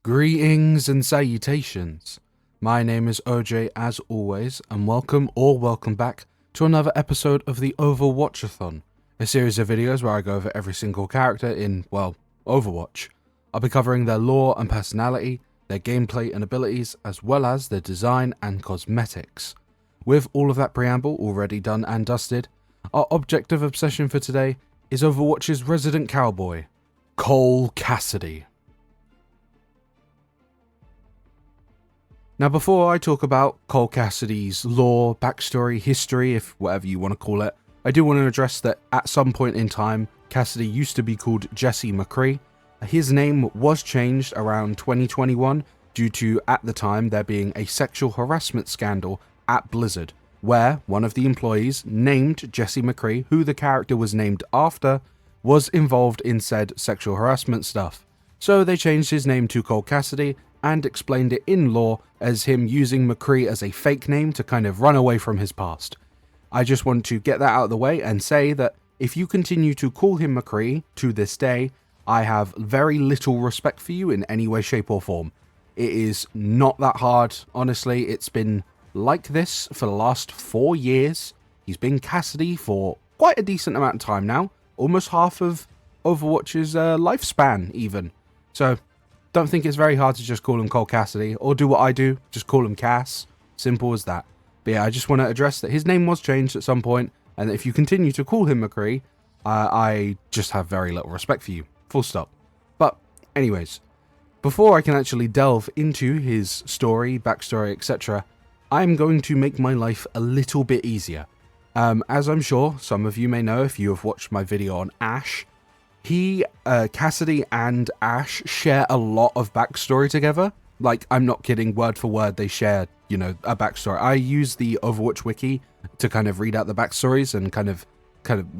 Greetings and salutations. My name is OJ as always, and welcome back to another episode of the Overwatchathon, a series of videos where I go over every single character in, well, Overwatch. I'll be covering their lore and personality, their gameplay and abilities, as well as their design and cosmetics. With all of that preamble already done and dusted, our object of obsession for today is Overwatch's resident cowboy, Cole Cassidy. Now, before I talk about Cole Cassidy's lore, backstory, history, if whatever you want to call it, I do want to address that at some point in time, Cassidy used to be called Jesse McCree. His name was changed around 2021 due to, at the time, there being a sexual harassment scandal at Blizzard, where one of the employees named Jesse McCree, who the character was named after, was involved in said sexual harassment stuff. So they changed his name to Cole Cassidy and explained it in lore as him using McCree as a fake name to kind of run away from his past. I just want to get that out of the way and say that if you continue to call him McCree to this day, I have very little respect for you in any way, shape or form. It is not that hard, honestly. It's been like this for the last 4 years. He's been Cassidy for quite a decent amount of time now, almost half of Overwatch's lifespan even. So don't think it's very hard to just call him Cole Cassidy, or do what I do, just call him Cass. Simple as that. But yeah, I just want to address that his name was changed at some point, and if you continue to call him McCree, I just have very little respect for you. Full stop. But anyways, before I can actually delve into his story, backstory, etc., I'm going to make my life a little bit easier. As I'm sure some of you may know if you have watched my video on Ash, Cassidy and Ash share a lot of backstory together. Like, I'm not kidding, word for word, they share, a backstory. I use the Overwatch wiki to kind of read out the backstories and kind of,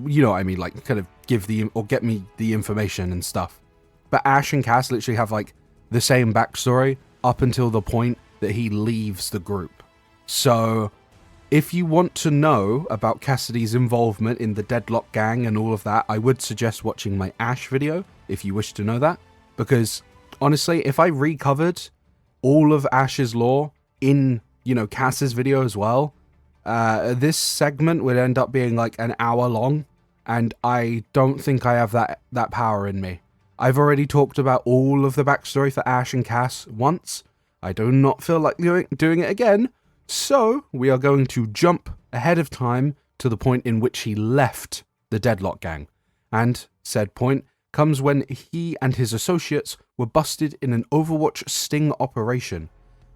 you know what I mean, like, kind of get me the information and stuff. But Ash and Cass literally have, like, the same backstory up until the point that he leaves the group. So if you want to know about Cassidy's involvement in the Deadlock Gang and all of that, I would suggest watching my Ash video if you wish to know that. Because, honestly, if I recovered all of Ash's lore in, Cass's video as well, this segment would end up being like an hour long, and I don't think I have that power in me. I've already talked about all of the backstory for Ash and Cass once. I do not feel like doing it again. So, we are going to jump ahead of time to the point in which he left the Deadlock Gang, and said point comes when he and his associates were busted in an Overwatch sting operation.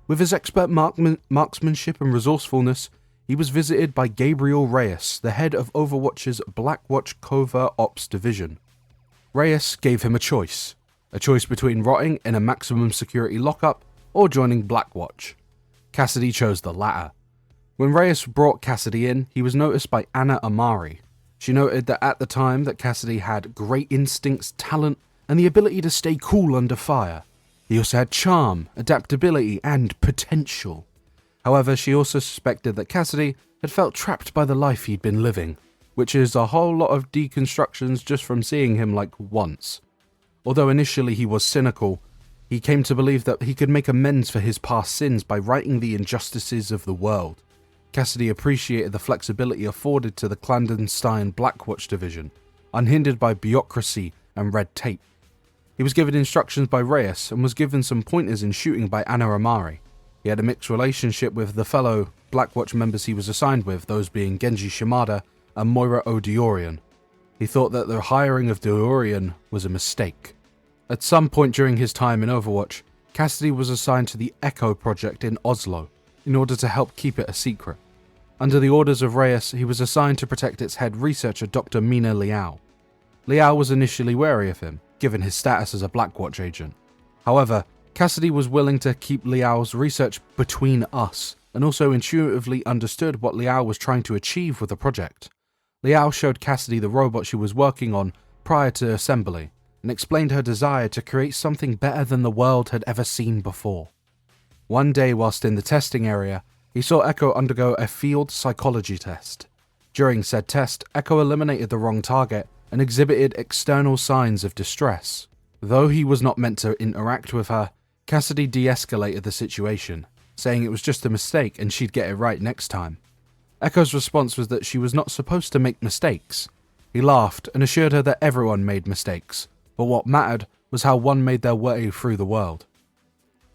With his expert marksmanship and resourcefulness, he was visited by Gabriel Reyes, the head of Overwatch's Blackwatch Covert Ops division. Reyes gave him a choice between rotting in a maximum security lockup or joining Blackwatch. Cassidy chose the latter. When Reyes brought Cassidy in, he was noticed by Anna Amari. She noted that at the time that Cassidy had great instincts, talent, and the ability to stay cool under fire. He also had charm, adaptability, and potential. However, she also suspected that Cassidy had felt trapped by the life he'd been living, which is a whole lot of deconstructions just from seeing him like once. Although initially he was cynical, he came to believe that he could make amends for his past sins by righting the injustices of the world. Cassidy appreciated the flexibility afforded to the clandestine Blackwatch division, unhindered by bureaucracy and red tape. He was given instructions by Reyes and was given some pointers in shooting by Anna Amari. He had a mixed relationship with the fellow Blackwatch members he was assigned with, those being Genji Shimada and Moira O'Diorian. He thought that the hiring of Diorian was a mistake. At some point during his time in Overwatch, Cassidy was assigned to the Echo project in Oslo, in order to help keep it a secret. Under the orders of Reyes, he was assigned to protect its head researcher Dr. Mina Liao. Liao was initially wary of him, given his status as a Blackwatch agent. However, Cassidy was willing to keep Liao's research between us, and also intuitively understood what Liao was trying to achieve with the project. Liao showed Cassidy the robot she was working on prior to assembly, and explained her desire to create something better than the world had ever seen before. One day whilst in the testing area, he saw Echo undergo a field psychology test. During said test, Echo eliminated the wrong target and exhibited external signs of distress. Though he was not meant to interact with her, Cassidy de-escalated the situation, saying it was just a mistake and she'd get it right next time. Echo's response was that she was not supposed to make mistakes. He laughed and assured her that everyone made mistakes, but what mattered was how one made their way through the world.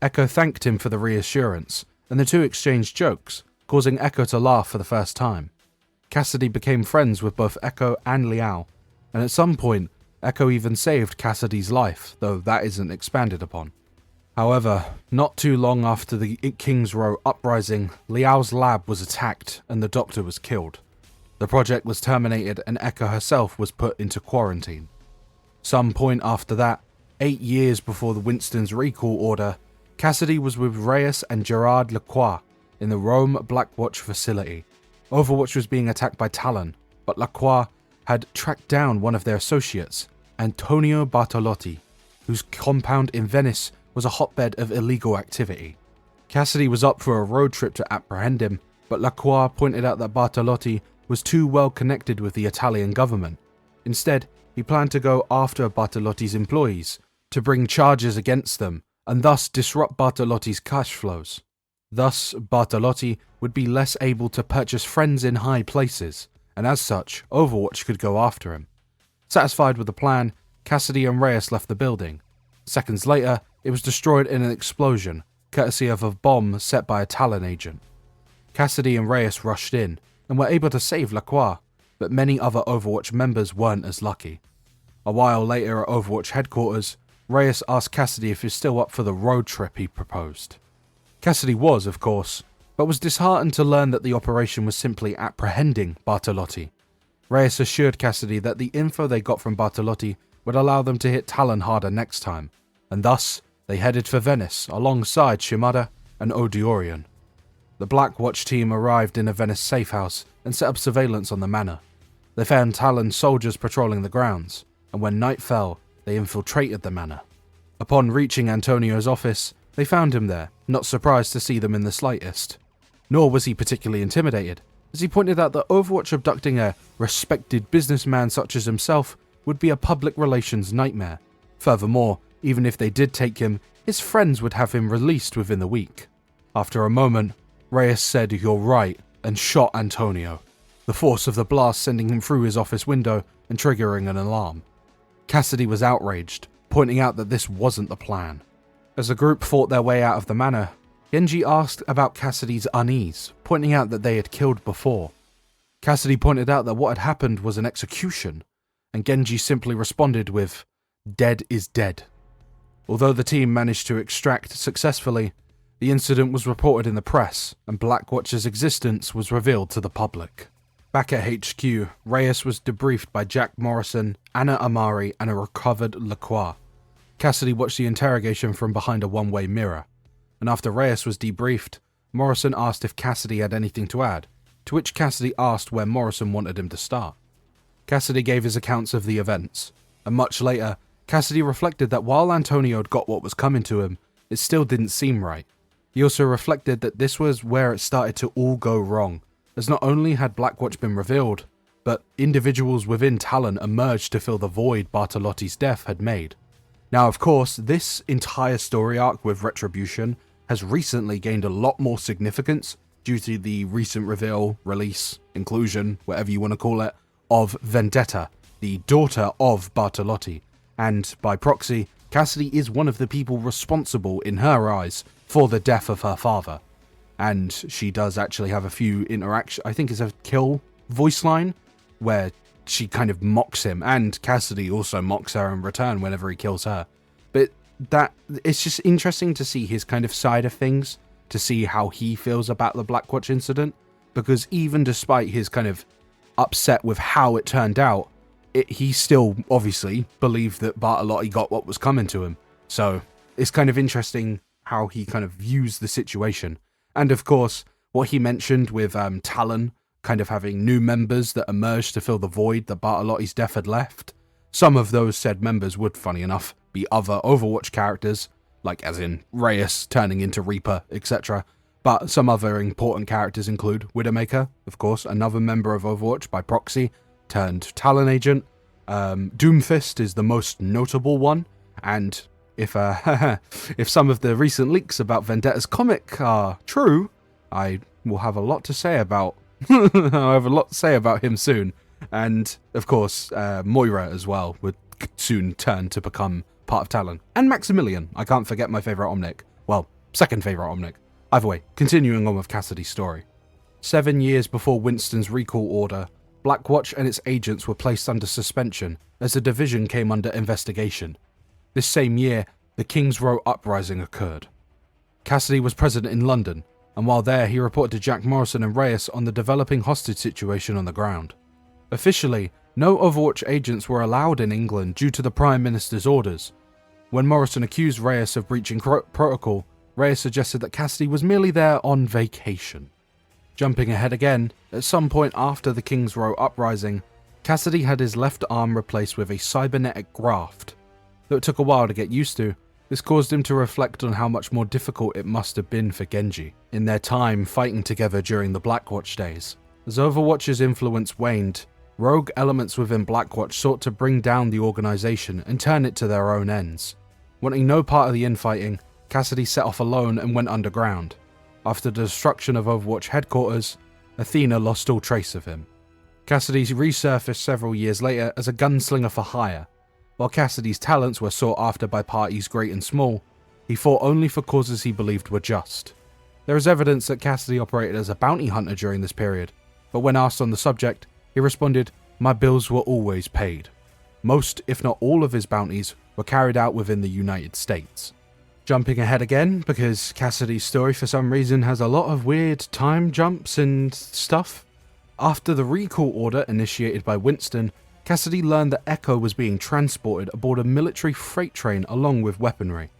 Echo thanked him for the reassurance, and the two exchanged jokes, causing Echo to laugh for the first time. Cassidy became friends with both Echo and Liao, and at some point, Echo even saved Cassidy's life, though that isn't expanded upon. However, not too long after the King's Row uprising, Liao's lab was attacked and the doctor was killed. The project was terminated and Echo herself was put into quarantine. Some point after that, 8 years before the Winston's recall order, Cassidy was with Reyes and Gerard Lacroix in the Rome Blackwatch facility. Overwatch was being attacked by Talon, but Lacroix had tracked down one of their associates, Antonio Bartolotti, whose compound in Venice was a hotbed of illegal activity. Cassidy was up for a road trip to apprehend him, but Lacroix pointed out that Bartolotti was too well connected with the Italian government. Instead, he planned to go after Bartolotti's employees, to bring charges against them, and thus disrupt Bartolotti's cash flows. Thus, Bartolotti would be less able to purchase friends in high places, and as such, Overwatch could go after him. Satisfied with the plan, Cassidy and Reyes left the building. Seconds later, it was destroyed in an explosion, courtesy of a bomb set by a Talon agent. Cassidy and Reyes rushed in, and were able to save Lacroix, but many other Overwatch members weren't as lucky. A while later at Overwatch headquarters, Reyes asked Cassidy if he's still up for the road trip he proposed. Cassidy was, of course, but was disheartened to learn that the operation was simply apprehending Bartolotti. Reyes assured Cassidy that the info they got from Bartolotti would allow them to hit Talon harder next time, and thus they headed for Venice alongside Shimada and Odorion. The Blackwatch team arrived in a Venice safe house and set up surveillance on the manor. They found Talon soldiers patrolling the grounds, and when night fell, they infiltrated the manor. Upon reaching Antonio's office, they found him there, not surprised to see them in the slightest. Nor was he particularly intimidated, as he pointed out that Overwatch abducting a respected businessman such as himself would be a public relations nightmare. Furthermore, even if they did take him, his friends would have him released within the week. After a moment, Reyes said, "You're right," and shot Antonio, the force of the blast sending him through his office window and triggering an alarm. Cassidy was outraged, pointing out that this wasn't the plan. As the group fought their way out of the manor, Genji asked about Cassidy's unease, pointing out that they had killed before. Cassidy pointed out that what had happened was an execution, and Genji simply responded with, "Dead is dead." Although the team managed to extract successfully, the incident was reported in the press, and Blackwatch's existence was revealed to the public. Back at HQ, Reyes was debriefed by Jack Morrison, Anna Amari, and a recovered Lacroix. Cassidy watched the interrogation from behind a one-way mirror, and after Reyes was debriefed, Morrison asked if Cassidy had anything to add, to which Cassidy asked where Morrison wanted him to start. Cassidy gave his accounts of the events, and much later, Cassidy reflected that while Antonio had got what was coming to him, it still didn't seem right. He also reflected that this was where it started to all go wrong, as not only had Blackwatch been revealed, but individuals within Talon emerged to fill the void Bartolotti's death had made. Now, of course, this entire story arc with Retribution has recently gained a lot more significance due to the recent reveal, release, inclusion, whatever you want to call it, of Vendetta, the daughter of Bartolotti, and by proxy, Cassidy is one of the people responsible in her eyes for the death of her father. And she does actually have a few interactions, I think it's a kill voice line, where she kind of mocks him, and Cassidy also mocks her in return whenever he kills her. But it's just interesting to see his kind of side of things, to see how he feels about the Blackwatch incident, because even despite his kind of upset with how it turned out, he still obviously believed that Bartolotti got what was coming to him. So it's kind of interesting how he kind of views the situation. And of course, what he mentioned with Talon kind of having new members that emerged to fill the void that Bartolotti's death had left. Some of those said members would, funny enough, be other Overwatch characters, like as in Reyes turning into Reaper, etc. But some other important characters include Widowmaker, of course, another member of Overwatch by proxy, turned Talon agent. Doomfist is the most notable one, and if if some of the recent leaks about Vendetta's comic are true, I will have a lot to say about him soon. And of course, Moira as well would soon turn to become part of Talon. And Maximilian, I can't forget my favourite Omnic. Well, second favourite Omnic. Either way, continuing on with Cassidy's story. 7 years before Winston's recall order, Blackwatch and its agents were placed under suspension as the division came under investigation. This same year, the King's Row uprising occurred. Cassidy was present in London, and while there he reported to Jack Morrison and Reyes on the developing hostage situation on the ground. Officially, no Overwatch agents were allowed in England due to the Prime Minister's orders. When Morrison accused Reyes of breaching protocol, Reyes suggested that Cassidy was merely there on vacation. Jumping ahead again, at some point after the King's Row uprising, Cassidy had his left arm replaced with a cybernetic graft. Though it took a while to get used to, this caused him to reflect on how much more difficult it must have been for Genji in their time fighting together during the Blackwatch days. As Overwatch's influence waned, rogue elements within Blackwatch sought to bring down the organization and turn it to their own ends. Wanting no part of the infighting, Cassidy set off alone and went underground. After the destruction of Overwatch headquarters, Athena lost all trace of him. Cassidy resurfaced several years later as a gunslinger for hire. While Cassidy's talents were sought after by parties great and small, he fought only for causes he believed were just. There is evidence that Cassidy operated as a bounty hunter during this period, but when asked on the subject, he responded, "My bills were always paid." Most, if not all of his bounties were carried out within the United States. Jumping ahead again, because Cassidy's story for some reason has a lot of weird time jumps and stuff. After the recall order initiated by Winston, Cassidy learned that Echo was being transported aboard a military freight train along with weaponry.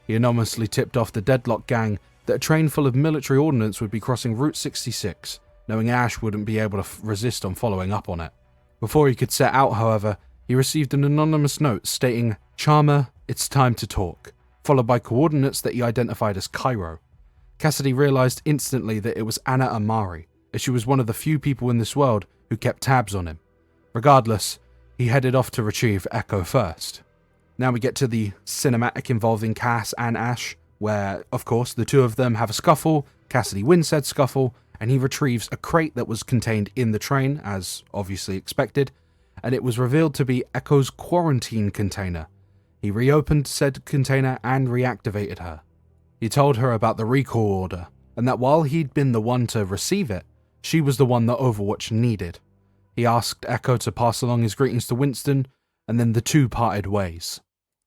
He anonymously tipped off the Deadlock gang that a train full of military ordnance would be crossing Route 66, knowing Ash wouldn't be able to resist on following up on it. Before he could set out, however, he received an anonymous note stating, "Charmer, it's time to talk," followed by coordinates that he identified as Cairo. Cassidy realized instantly that it was Anna Amari, as she was one of the few people in this world who kept tabs on him. Regardless, he headed off to retrieve Echo first. Now we get to the cinematic involving Cass and Ash, where, of course, the two of them have a scuffle, Cassidy wins said scuffle, and he retrieves a crate that was contained in the train, as obviously expected, and it was revealed to be Echo's quarantine container. He reopened said container and reactivated her. He told her about the recall order, and that while he'd been the one to receive it, she was the one that Overwatch needed. He asked Echo to pass along his greetings to Winston, and then the two parted ways.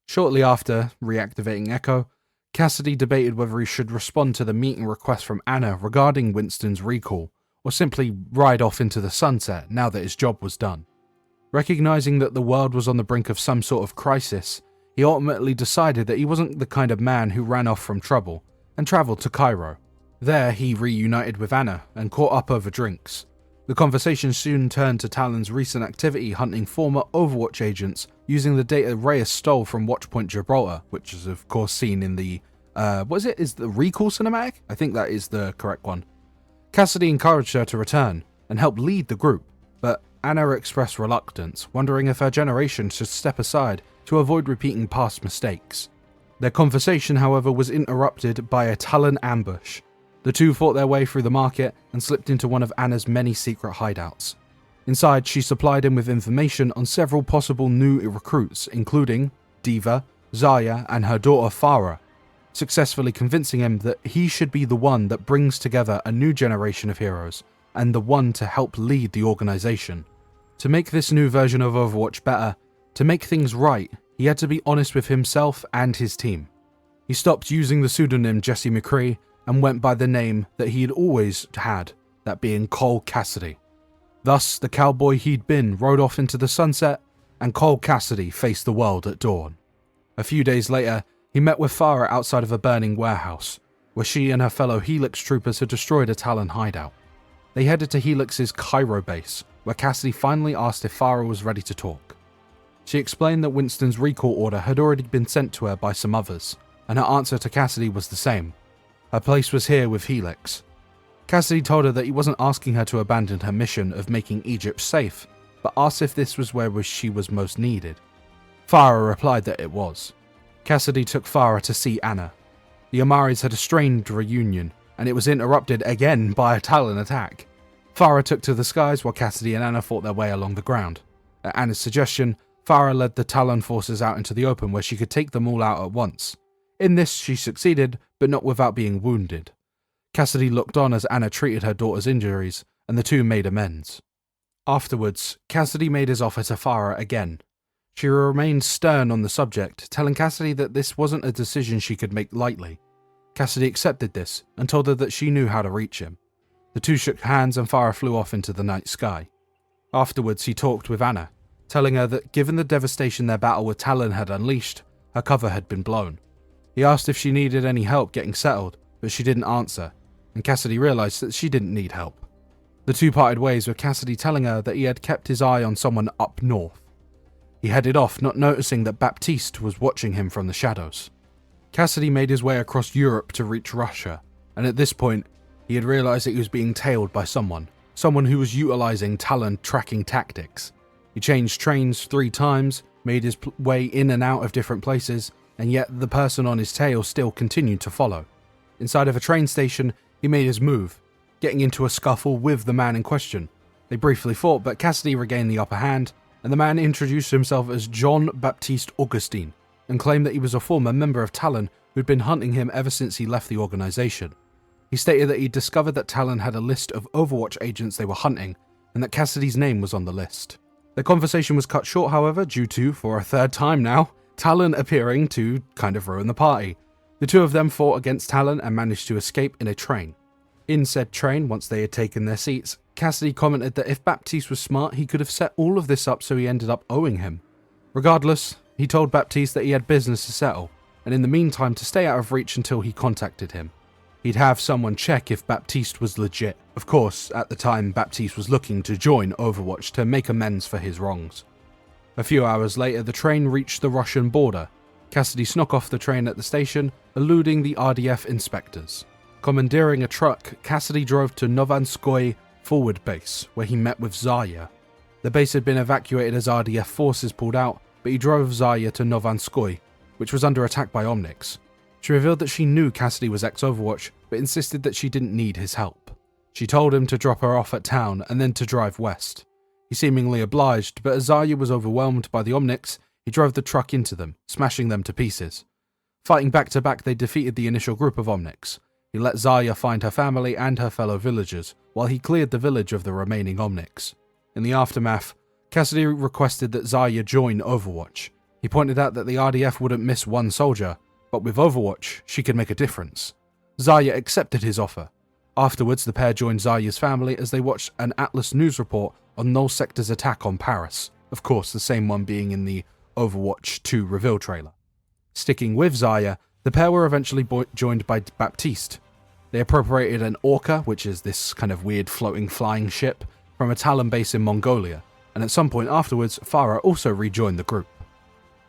Shortly after reactivating Echo, Cassidy debated whether he should respond to the meeting request from Anna regarding Winston's recall, or simply ride off into the sunset now that his job was done. Recognizing that the world was on the brink of some sort of crisis, he ultimately decided that he wasn't the kind of man who ran off from trouble, and travelled to Cairo. There he reunited with Anna and caught up over drinks. The conversation soon turned to Talon's recent activity hunting former Overwatch agents using the data Reyes stole from Watchpoint Gibraltar, which is of course seen in the, is the Recall cinematic? I think that is the correct one. Cassidy encouraged her to return and help lead the group, but Anna expressed reluctance, wondering if her generation should step aside to avoid repeating past mistakes. Their conversation, however, was interrupted by a Talon ambush. The two fought their way through the market and slipped into one of Anna's many secret hideouts. Inside, she supplied him with information on several possible new recruits, including Diva, Zarya, and her daughter Farah, successfully convincing him that he should be the one that brings together a new generation of heroes, and the one to help lead the organization. To make this new version of Overwatch better, to make things right, he had to be honest with himself and his team. He stopped using the pseudonym Jesse McCree and went by the name that he had always had, that being Cole Cassidy. Thus, the cowboy he'd been rode off into the sunset, and Cole Cassidy faced the world at dawn. A few days later, he met with Farah outside of a burning warehouse, where she and her fellow Helix troopers had destroyed a Talon hideout. They headed to Helix's Cairo base, where Cassidy finally asked if Farah was ready to talk. She explained that Winston's recall order had already been sent to her by some others, and her answer to Cassidy was the same. Her place was here with Helix. Cassidy told her that he wasn't asking her to abandon her mission of making Egypt safe, but asked if this was where she was most needed. Farah replied that it was. Cassidy took Farah to see Anna. The Amaris had a strained reunion, and it was interrupted again by a Talon attack. Farah took to the skies while Cassidy and Anna fought their way along the ground. At Anna's suggestion, Farah led the Talon forces out into the open where she could take them all out at once. In this, she succeeded, but not without being wounded. Cassidy looked on as Anna treated her daughter's injuries, and the two made amends. Afterwards, Cassidy made his offer to Farah again. She remained stern on the subject, telling Cassidy that this wasn't a decision she could make lightly. Cassidy accepted this and told her that she knew how to reach him. The two shook hands and Farah flew off into the night sky. Afterwards, he talked with Anna, telling her that given the devastation their battle with Talon had unleashed, her cover had been blown. He asked if she needed any help getting settled, but she didn't answer, and Cassidy realized that she didn't need help. The two parted ways with Cassidy telling her that he had kept his eye on someone up north. He headed off, not noticing that Baptiste was watching him from the shadows. Cassidy made his way across Europe to reach Russia, and at this point, he had realized that he was being tailed by someone who was utilizing Talon tracking tactics. He changed trains 3 times, made his way in and out of different places, and yet the person on his tail still continued to follow. Inside of a train station, he made his move, getting into a scuffle with the man in question. They briefly fought, but Cassidy regained the upper hand, and the man introduced himself as John Baptiste Augustin, and claimed that he was a former member of Talon who'd been hunting him ever since he left the organization. He stated that he'd discovered that Talon had a list of Overwatch agents they were hunting, and that Cassidy's name was on the list. Their conversation was cut short, however, due to, for a third time now, Talon appearing to kind of ruin the party. The two of them fought against Talon and managed to escape in a train. In said train, once they had taken their seats, Cassidy commented that if Baptiste was smart, he could have set all of this up so he ended up owing him. Regardless, he told Baptiste that he had business to settle, and in the meantime to stay out of reach until he contacted him. He'd have someone check if Baptiste was legit. Of course, at the time, Baptiste was looking to join Overwatch to make amends for his wrongs. A few hours later, the train reached the Russian border. Cassidy snuck off the train at the station, eluding the RDF inspectors. Commandeering a truck, Cassidy drove to Novanskoye forward base, where he met with Zarya. The base had been evacuated as RDF forces pulled out, but he drove Zarya to Novanskoye, which was under attack by Omnics. She revealed that she knew Cassidy was ex-Overwatch, but insisted that she didn't need his help. She told him to drop her off at town and then to drive west. He seemingly obliged, but as Zarya was overwhelmed by the Omnics, he drove the truck into them, smashing them to pieces. Fighting back to back, they defeated the initial group of Omnics. He let Zarya find her family and her fellow villagers, while he cleared the village of the remaining Omnics. In the aftermath, Cassidy requested that Zarya join Overwatch. He pointed out that the RDF wouldn't miss one soldier, but with Overwatch, she could make a difference. Zarya accepted his offer. Afterwards, the pair joined Zarya's family as they watched an Atlas news report on Null Sector's attack on Paris, of course the same one being in the Overwatch 2 reveal trailer. Sticking with Zarya, the pair were eventually joined by Baptiste. They appropriated an Orca, which is this kind of weird floating flying ship, from a Talon base in Mongolia, and at some point afterwards, Farah also rejoined the group.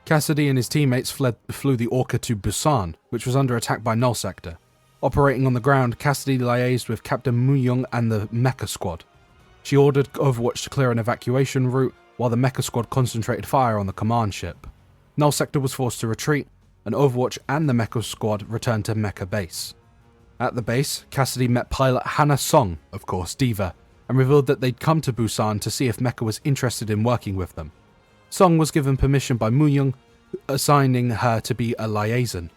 Cassidy and his teammates flew the Orca to Busan, which was under attack by Null Sector. Operating on the ground, Cassidy liaised with Captain Mu-Young and the Mecha Squad. She ordered Overwatch to clear an evacuation route, while the Mecha Squad concentrated fire on the command ship. Null Sector was forced to retreat, and Overwatch and the Mecha Squad returned to Mecha Base. At the base, Cassidy met pilot Hannah Song, of course Diva, and revealed that they'd come to Busan to see if Mecha was interested in working with them. Song was given permission by Mu-Young, assigning her to be a liaison.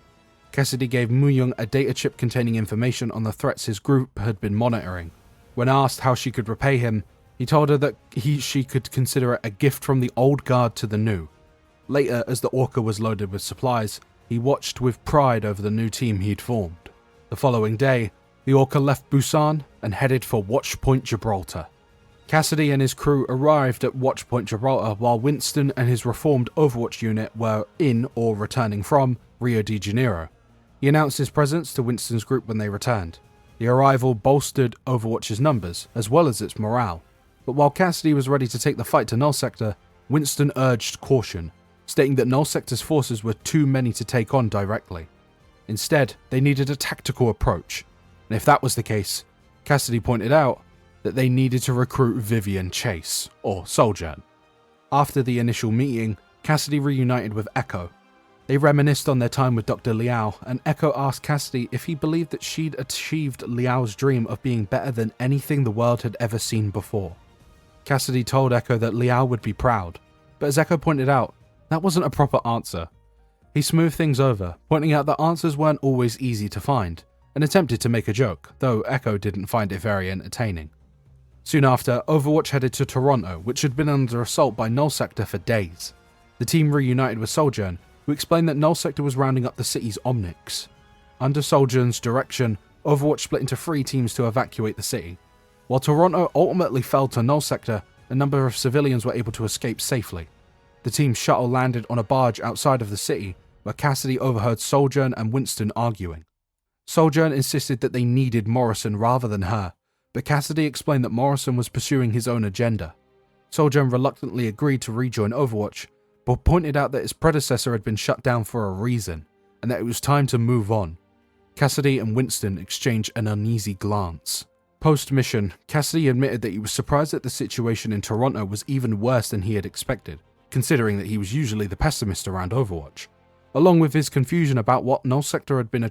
Cassidy gave Mu-Young a data chip containing information on the threats his group had been monitoring. When asked how she could repay him, he told her that she could consider it a gift from the old guard to the new. Later, as the Orca was loaded with supplies, he watched with pride over the new team he'd formed. The following day, the Orca left Busan and headed for Watchpoint Gibraltar. Cassidy and his crew arrived at Watchpoint Gibraltar while Winston and his reformed Overwatch unit were in or returning from Rio de Janeiro. He announced his presence to Winston's group when they returned. The arrival bolstered Overwatch's numbers, as well as its morale. But while Cassidy was ready to take the fight to Null Sector, Winston urged caution, stating that Null Sector's forces were too many to take on directly. Instead, they needed a tactical approach, and if that was the case, Cassidy pointed out that they needed to recruit Vivian Chase, or Sojourn. After the initial meeting, Cassidy reunited with Echo. They reminisced on their time with Dr. Liao, and Echo asked Cassidy if he believed that she'd achieved Liao's dream of being better than anything the world had ever seen before. Cassidy told Echo that Liao would be proud, but as Echo pointed out, that wasn't a proper answer. He smoothed things over, pointing out that answers weren't always easy to find, and attempted to make a joke, though Echo didn't find it very entertaining. Soon after, Overwatch headed to Toronto, which had been under assault by Null Sector for days. The team reunited with Sojourn, who explained that Null Sector was rounding up the city's Omnics. Under Sojourn's direction, Overwatch split into 3 teams to evacuate the city. While Toronto ultimately fell to Null Sector, a number of civilians were able to escape safely. The team's shuttle landed on a barge outside of the city, where Cassidy overheard Sojourn and Winston arguing. Sojourn insisted that they needed Morrison rather than her, but Cassidy explained that Morrison was pursuing his own agenda. Sojourn reluctantly agreed to rejoin Overwatch, but pointed out that his predecessor had been shut down for a reason, and that it was time to move on. Cassidy and Winston exchanged an uneasy glance. Post-mission, Cassidy admitted that he was surprised that the situation in Toronto was even worse than he had expected, considering that he was usually the pessimist around Overwatch, along with his confusion about what Null Sector had been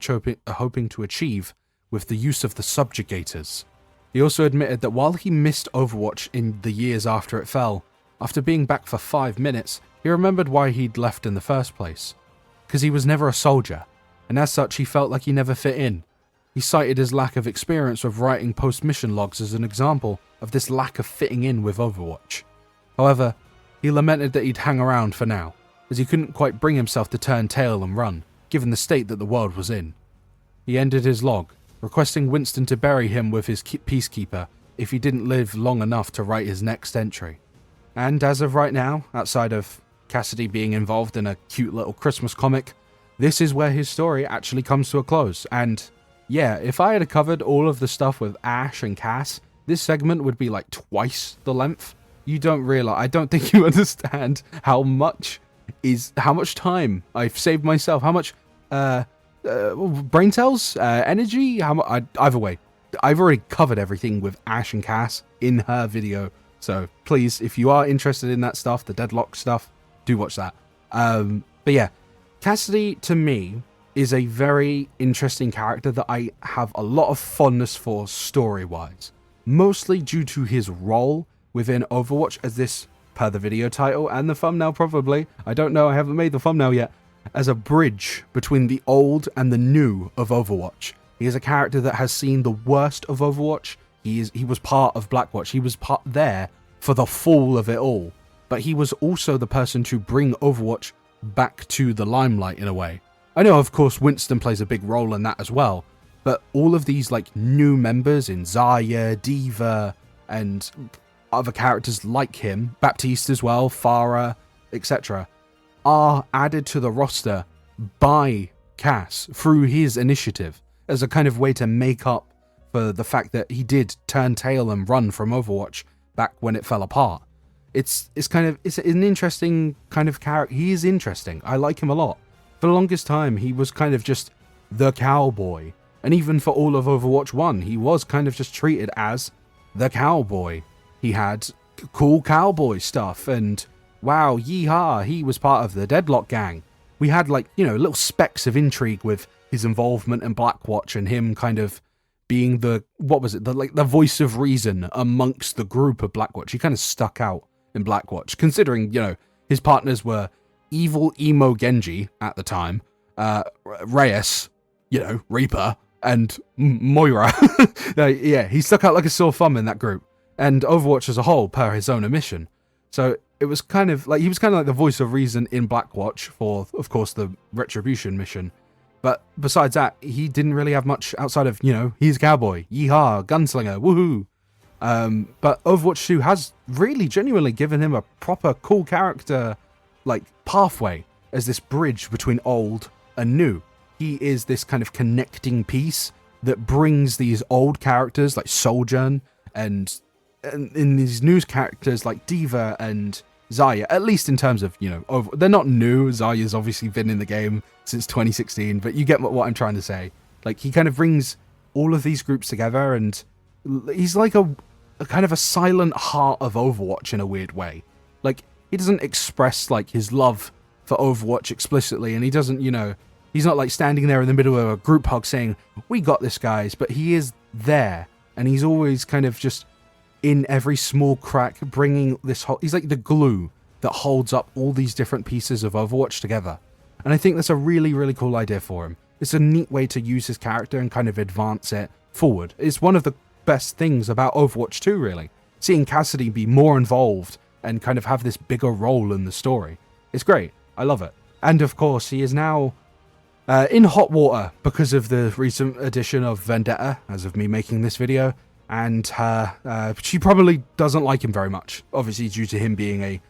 hoping to achieve with the use of the subjugators. He also admitted that while he missed Overwatch in the years after it fell, after being back for 5 minutes, he remembered why he'd left in the first place. Because he was never a soldier, and as such he felt like he never fit in. He cited his lack of experience with writing post-mission logs as an example of this lack of fitting in with Overwatch. However, he lamented that he'd hang around for now, as he couldn't quite bring himself to turn tail and run, given the state that the world was in. He ended his log, requesting Winston to bury him with his peacekeeper if he didn't live long enough to write his next entry. And as of right now, outside of Cassidy being involved in a cute little Christmas comic, this is where his story actually comes to a close. And yeah, if I had covered all of the stuff with Ash and Cass, this segment would be like twice the length. You don't realize, I don't think you understand how much time I've saved myself, how much brain cells, energy, either way. I've already covered everything with Ash and Cass in her video, so please, if you are interested in that stuff, the deadlock stuff, do watch that. But yeah, Cassidy to me is a very interesting character that I have a lot of fondness for story-wise, mostly due to his role within Overwatch as this, per the video title and the thumbnail probably, I don't know, I haven't made the thumbnail yet, as a bridge between the old and the new of Overwatch. He is a character that has seen the worst of Overwatch. He was part of Blackwatch. He was there for the fall of it all. But he was also the person to bring Overwatch back to the limelight in a way. I know, of course, Winston plays a big role in that as well, but all of these like new members in Zarya, D.Va, and other characters like him, Baptiste as well, Farah, etc., are added to the roster by Cass through his initiative as a kind of way to make up for the fact that he did turn tail and run from Overwatch back when it fell apart. It's an interesting kind of character. He is interesting. I like him a lot. For the longest time, he was kind of just the cowboy. And even for all of Overwatch 1, he was kind of just treated as the cowboy. He had cool cowboy stuff and wow, yeehaw, he was part of the Deadlock gang. We had like, little specks of intrigue with his involvement in Blackwatch and him kind of being the voice of reason amongst the group of Blackwatch. He kind of stuck out in Blackwatch, considering, his partners were evil emo Genji at the time, Reyes, Reaper, and Moira. Yeah, he stuck out like a sore thumb in that group. And Overwatch as a whole, per his own admission. So it was kind of like, he was kind of like the voice of reason in Blackwatch for, of course, the Retribution mission. But besides that, he didn't really have much outside of, he's a cowboy, yeehaw, gunslinger, woohoo. But Overwatch 2 has really genuinely given him a proper cool character, like, pathway as this bridge between old and new. He is this kind of connecting piece that brings these old characters like Sojourn and in these new characters like D.Va and Zarya, at least in terms of, they're not new. Zarya's obviously been in the game since 2016, but you get what I'm trying to say. Like, he kind of brings all of these groups together, and he's like a kind of a silent heart of Overwatch in a weird way. Like, he doesn't express, like, his love for Overwatch explicitly, and he doesn't, he's not like standing there in the middle of a group hug saying, "We got this, guys," but he is there, and he's always kind of just in every small crack, bringing this whole, he's like the glue that holds up all these different pieces of Overwatch together. And I think that's a really, really cool idea for him. It's a neat way to use his character and kind of advance it forward. It's one of the best things about Overwatch 2, really. Seeing Cassidy be more involved and kind of have this bigger role in the story. It's great. I love it. And of course, he is now in hot water because of the recent addition of Vendetta, as of me making this video. And she probably doesn't like him very much. Obviously, due to him being a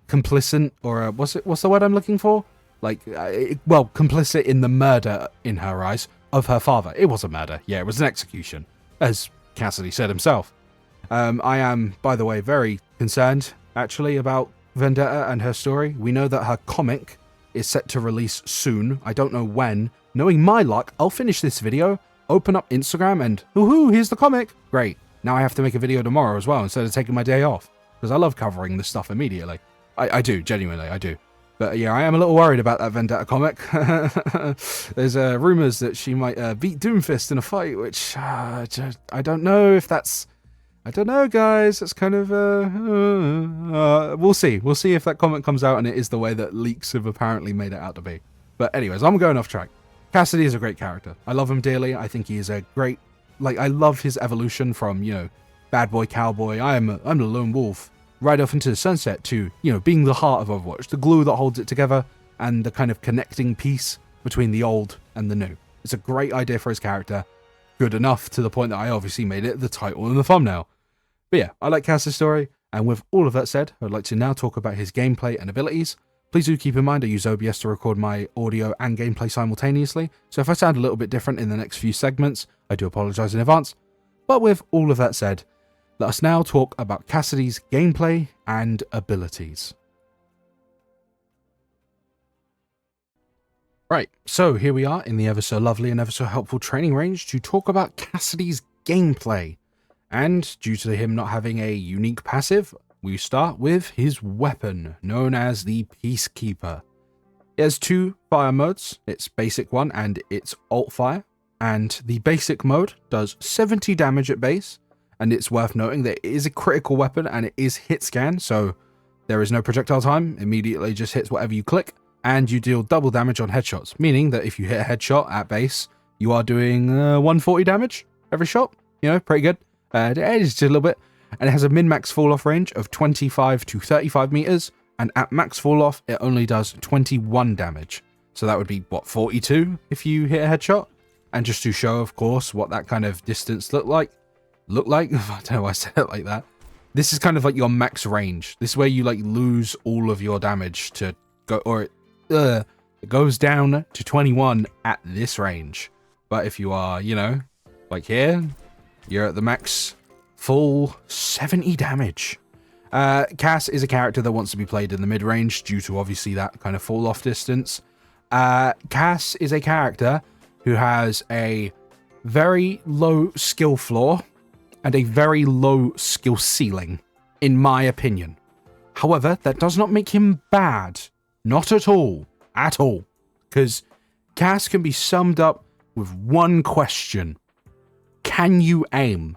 complicit, or what's the word I'm looking for? Like, complicit in the murder, in her eyes, of her father. It was a murder. Yeah, it was an execution, as Cassidy said himself. I am, by the way, very concerned, actually, about Vendetta and her story. We know that her comic is set to release soon. I don't know when. Knowing my luck, I'll finish this video, open up Instagram, and woohoo, here's the comic. Great. Now I have to make a video tomorrow as well, instead of taking my day off. Because I love covering this stuff immediately. I do, genuinely, I do. But yeah, I am a little worried about that Vendetta comic. There's rumors that she might beat Doomfist in a fight, which I don't know if that's... I don't know, guys. It's kind of... we'll see. We'll see if that comic comes out and it is the way that leaks have apparently made it out to be. But anyways, I'm going off track. Cassidy is a great character. I love him dearly. I think he is a great... Like, I love his evolution from, bad boy, cowboy. I'm the lone wolf. Right off into the sunset to, being the heart of Overwatch, the glue that holds it together, and the kind of connecting piece between the old and the new. It's a great idea for his character, good enough to the point that I obviously made it the title and the thumbnail. But yeah, I like Cass's story, and with all of that said, I'd like to now talk about his gameplay and abilities. Please do keep in mind I use OBS to record my audio and gameplay simultaneously, so if I sound a little bit different in the next few segments, I do apologise in advance. But with all of that said, let us now talk about Cassidy's gameplay and abilities. Right, so here we are in the ever so lovely and ever so helpful training range to talk about Cassidy's gameplay. And due to him not having a unique passive, we start with his weapon, known as the Peacekeeper. It has two fire modes, its basic one and its alt fire. And the basic mode does 70 damage at base. And it's worth noting that it is a critical weapon and it is hit scan, so there is no projectile time, immediately just hits whatever you click, and you deal double damage on headshots, meaning that if you hit a headshot at base, you are doing 140 damage every shot, pretty good. It is just a little bit, and it has a min-max fall-off range of 25 to 35 meters, and at max fall-off, it only does 21 damage. So that would be, 42 if you hit a headshot? And just to show, of course, what that kind of distance look like, I don't know why I said it like that. This is kind of like your max range. This is where you lose all of your damage to go, or it goes down to 21 at this range. But if you are, like here, you're at the max full 70 damage. Cass is a character that wants to be played in the mid range due to obviously that kind of fall off distance. Cass is a character who has a very low skill floor and a very low skill ceiling, in my opinion. However, that does not make him bad. Not at all. At all. Because Cass can be summed up with one question. Can you aim?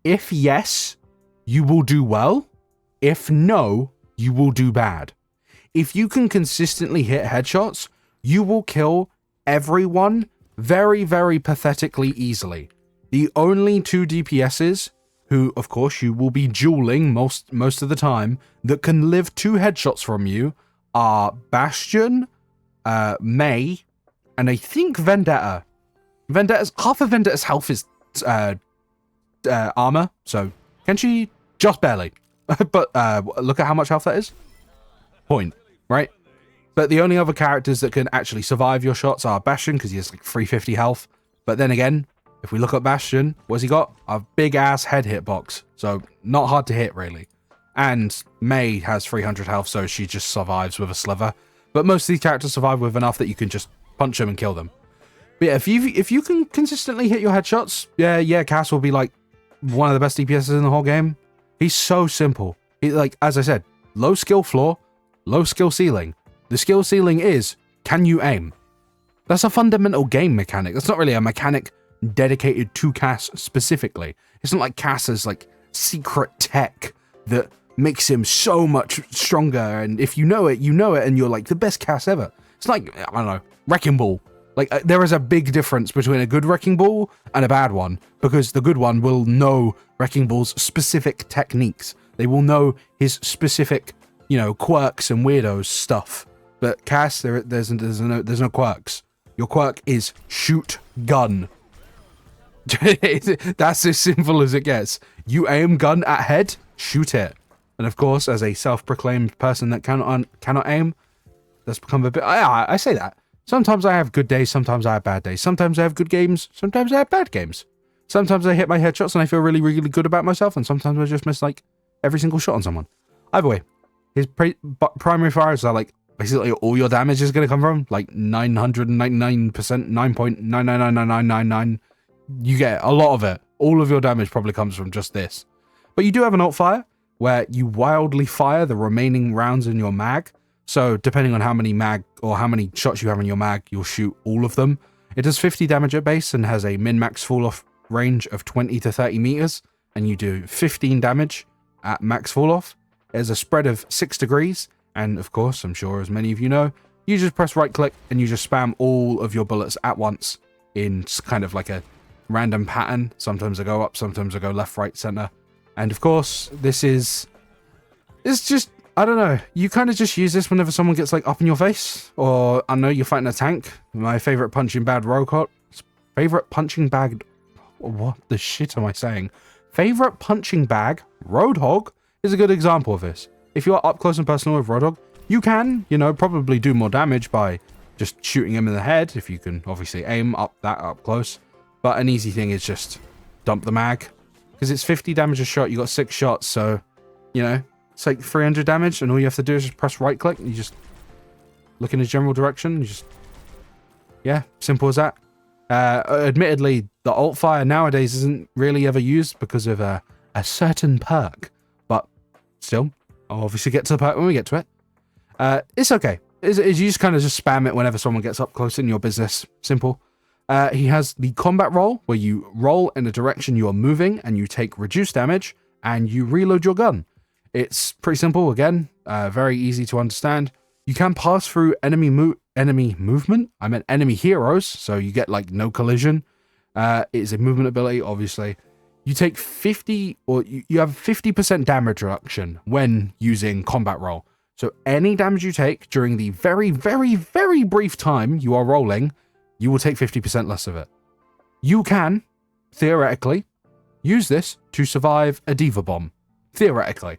If yes, you will do well. If no, you will do bad. If you can consistently hit headshots, you will kill everyone very, very pathetically easily. The only two DPSs, who of course you will be dueling most of the time, that can live two headshots from you are Bastion, May, and I think Vendetta. Half of Vendetta's health is armor, so can she? Just barely. But look at how much health that is. Point, right? But the only other characters that can actually survive your shots are Bastion, because he has 350 health. But then again, if we look at Bastion, what's he got? A big ass head hitbox, so not hard to hit really. And May has 300 health, so she just survives with a sliver. But most of these characters survive with enough that you can just punch them and kill them. But yeah, if you can consistently hit your headshots, yeah, Cass will be one of the best DPSs in the whole game. He's so simple. He, as I said, low skill floor, low skill ceiling. The skill ceiling is, can you aim? That's a fundamental game mechanic. That's not really a mechanic dedicated to Cass specifically. It's not like Cass has like secret tech that makes him so much stronger, and if you know it, and you're like the best Cass ever. It's like, I don't know, Wrecking Ball. Like, there is a big difference between a good Wrecking Ball and a bad one, because the good one will know Wrecking Ball's specific techniques. They will know his specific, you know, quirks and weirdos stuff. But Cass, there's no quirks. Your quirk is shoot gun. That's as simple as it gets. You aim gun at head, shoot it. And of course, as a self-proclaimed person that cannot aim, that's become a bit... I say that. Sometimes I have good days, sometimes I have bad days. Sometimes I have good games, sometimes I have bad games. Sometimes I hit my headshots and I feel really, really good about myself, and sometimes I just miss, like, every single shot on someone. Either way, his primary fires are, like, basically all your damage is going to come from, like, 999%, 9.9999999. You get a lot of it. All of your damage probably comes from just this. But you do have an alt fire, where you wildly fire the remaining rounds in your mag. So depending on how many mag or how many shots you have in your mag, you'll shoot all of them. It does 50 damage at base and has a min-max fall-off range of 20 to 30 meters, and you do 15 damage at max fall-off. There's a spread of 6 degrees, and of course, I'm sure as many of you know, you just press right-click and you just spam all of your bullets at once in kind of like a random pattern. Sometimes they go up, sometimes they go left, right, center. And of course, it's just, I don't know, you kind of just use this whenever someone gets like up in your face, or I know you're fighting a tank. My favorite punching bag Roadhog, what the shit am I saying? Favorite punching bag Roadhog is a good example of this. If you're up close and personal with Roadhog, you can, you know, probably do more damage by just shooting him in the head, if you can obviously aim up close. But an easy thing is just dump the mag, because it's 50 damage a shot. You got 6 shots, so, you know, it's like 300 damage, and all you have to do is just press right click and you just look in a general direction. You just, yeah, simple as that. Admittedly, the alt fire nowadays isn't really ever used because of a certain perk, but still, I'll obviously get to the perk when we get to it. It's okay. You just kind of just spam it whenever someone gets up close in your business. Simple. He has the combat roll, where you roll in the direction you are moving and you take reduced damage and you reload your gun. It's pretty simple, again, very easy to understand. You can pass through enemy movement. I meant enemy heroes, so you get like no collision. It is a movement ability, obviously. You take 50, or you have 50% damage reduction when using combat roll. So any damage you take during the very, very, very brief time you are rolling, you will take 50% less of it. You can, theoretically, use this to survive a diva bomb. Theoretically.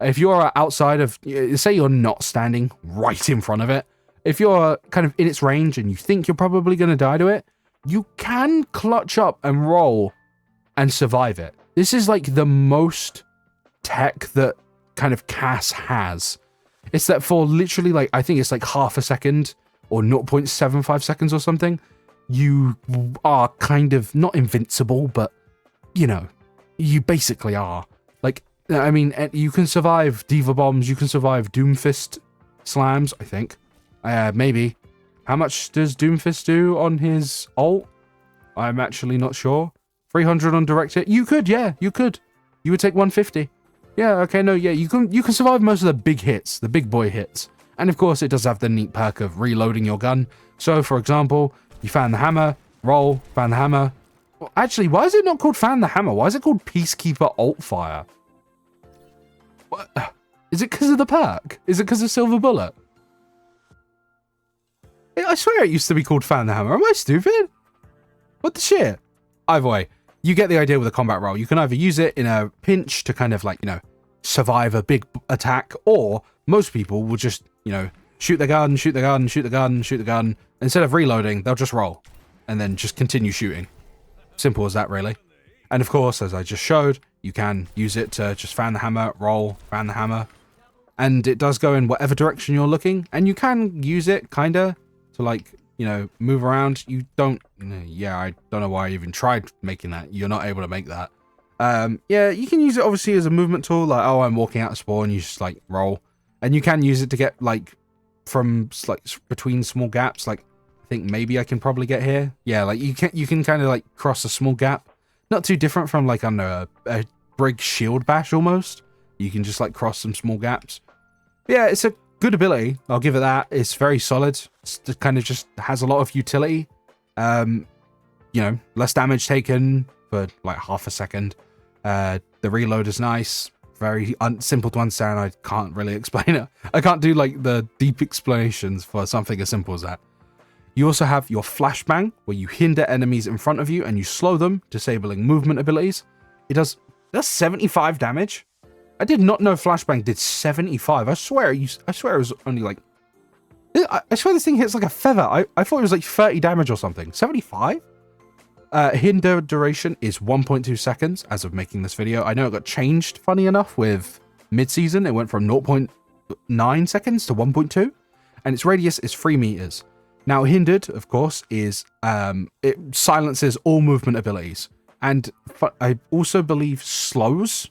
If you're outside of, say you're not standing right in front of it, if you're kind of in its range and you think you're probably going to die to it, you can clutch up and roll and survive it. This is like the most tech that kind of Cass has. It's that for literally like, I think it's like half a second or 0.75 seconds or something, you are kind of not invincible, but you know, you basically are. Like, I mean, you can survive diva bombs, you can survive Doomfist slams, I think. Maybe. How much does Doomfist do on his ult? I'm actually not sure. 300 on direct hit? You could, yeah, you could. You would take 150. Yeah, okay, no, yeah, you can survive most of the big hits, the big boy hits. And of course, it does have the neat perk of reloading your gun. So, for example, you fan the hammer, roll, fan the hammer. Well, actually, why is it not called fan the hammer? Why is it called Peacekeeper alt fire? What? Is it because of the perk? Is it because of Silver Bullet? I swear it used to be called fan the hammer. Am I stupid? What the shit? Either way, you get the idea with a combat roll. You can either use it in a pinch to kind of like, you know, survive a big attack, or most people will just, you know, shoot the gun, shoot the gun, shoot the gun, shoot the gun. Instead of reloading, they'll just roll and then just continue shooting. Simple as that, really. And of course, as I just showed, you can use it to just fan the hammer, roll, fan the hammer. And it does go in whatever direction you're looking. And you can use it, kind of, to like, you know, move around. You don't, yeah, I don't know why I even tried making that. You're not able to make that. Yeah, you can use it obviously as a movement tool. Like, oh, I'm walking out of spawn, you just like roll. And you can use it to get like from like between small gaps. Like I think maybe I can probably get here. Yeah, like you can kind of like cross a small gap. Not too different from like, I don't know, a Brig shield bash almost. You can just like cross some small gaps. Yeah, it's a good ability. I'll give it that. It's very solid. It kind of just has a lot of utility. You know, less damage taken for like half a second. The reload is nice. Very simple to understand. I can't really explain it. I can't do like the deep explanations for something as simple as that. You also have your flashbang, where you hinder enemies in front of you and you slow them, disabling movement abilities. It does 75 damage. I did not know flashbang did 75. I swear it was only like, I swear this thing hits like a feather. I thought it was like 30 damage or something. 75? Hinder duration is 1.2 seconds as of making this video. I know it got changed, funny enough, with mid-season. It went from 0.9 seconds to 1.2, and its radius is 3 meters. Now, hindered, of course, is it silences all movement abilities, and I also believe slows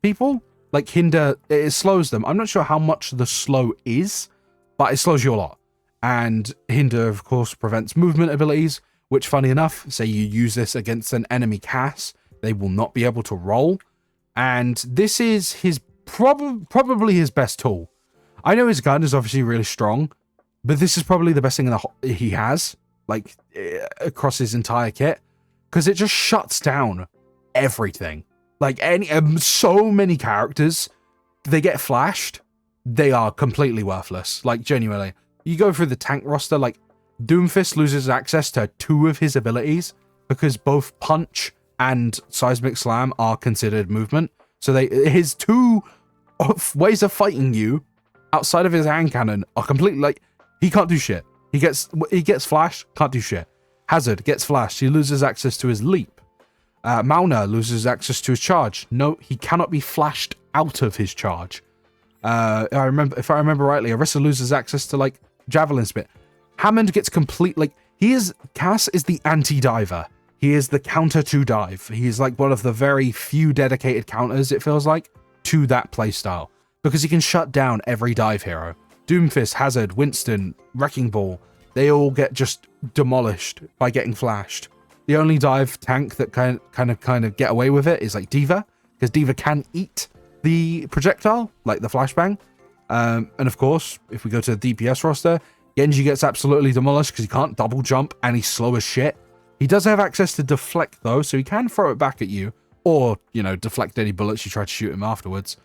people. Like hinder, it slows them. I'm not sure how much the slow is, but it slows you a lot. And hinder, of course, prevents movement abilities, which, funny enough, say you use this against an enemy Cass, they will not be able to roll. And this is his probably his best tool. I know his gun is obviously really strong, but this is probably the best thing he has, like, across his entire kit, because it just shuts down everything. Like, so many characters, they get flashed, they are completely worthless. Like, genuinely. You go through the tank roster, like, Doomfist loses access to 2 of his abilities because both Punch and Seismic Slam are considered movement. So his 2 ways of fighting you outside of his hand cannon are completely, like, he can't do shit. He gets flashed, can't do shit. Hazard gets flashed, he loses access to his leap. Mauna loses access to his charge. No, he cannot be flashed out of his charge. If I remember rightly, Orisa loses access to, like, Javelin Spit. Hammond gets Cass is the anti-diver. He is the counter to dive. He is like one of the very few dedicated counters, it feels like, to that playstyle. Because he can shut down every dive hero. Doomfist, Hazard, Winston, Wrecking Ball, they all get just demolished by getting flashed. The only dive tank that kind of get away with it is like D.Va, because D.Va can eat the projectile, like the flashbang. And of course, if we go to the DPS roster, Genji gets absolutely demolished because he can't double jump and he's slow as shit. He does have access to deflect though, so he can throw it back at you or, you know, deflect any bullets you try to shoot him afterwards.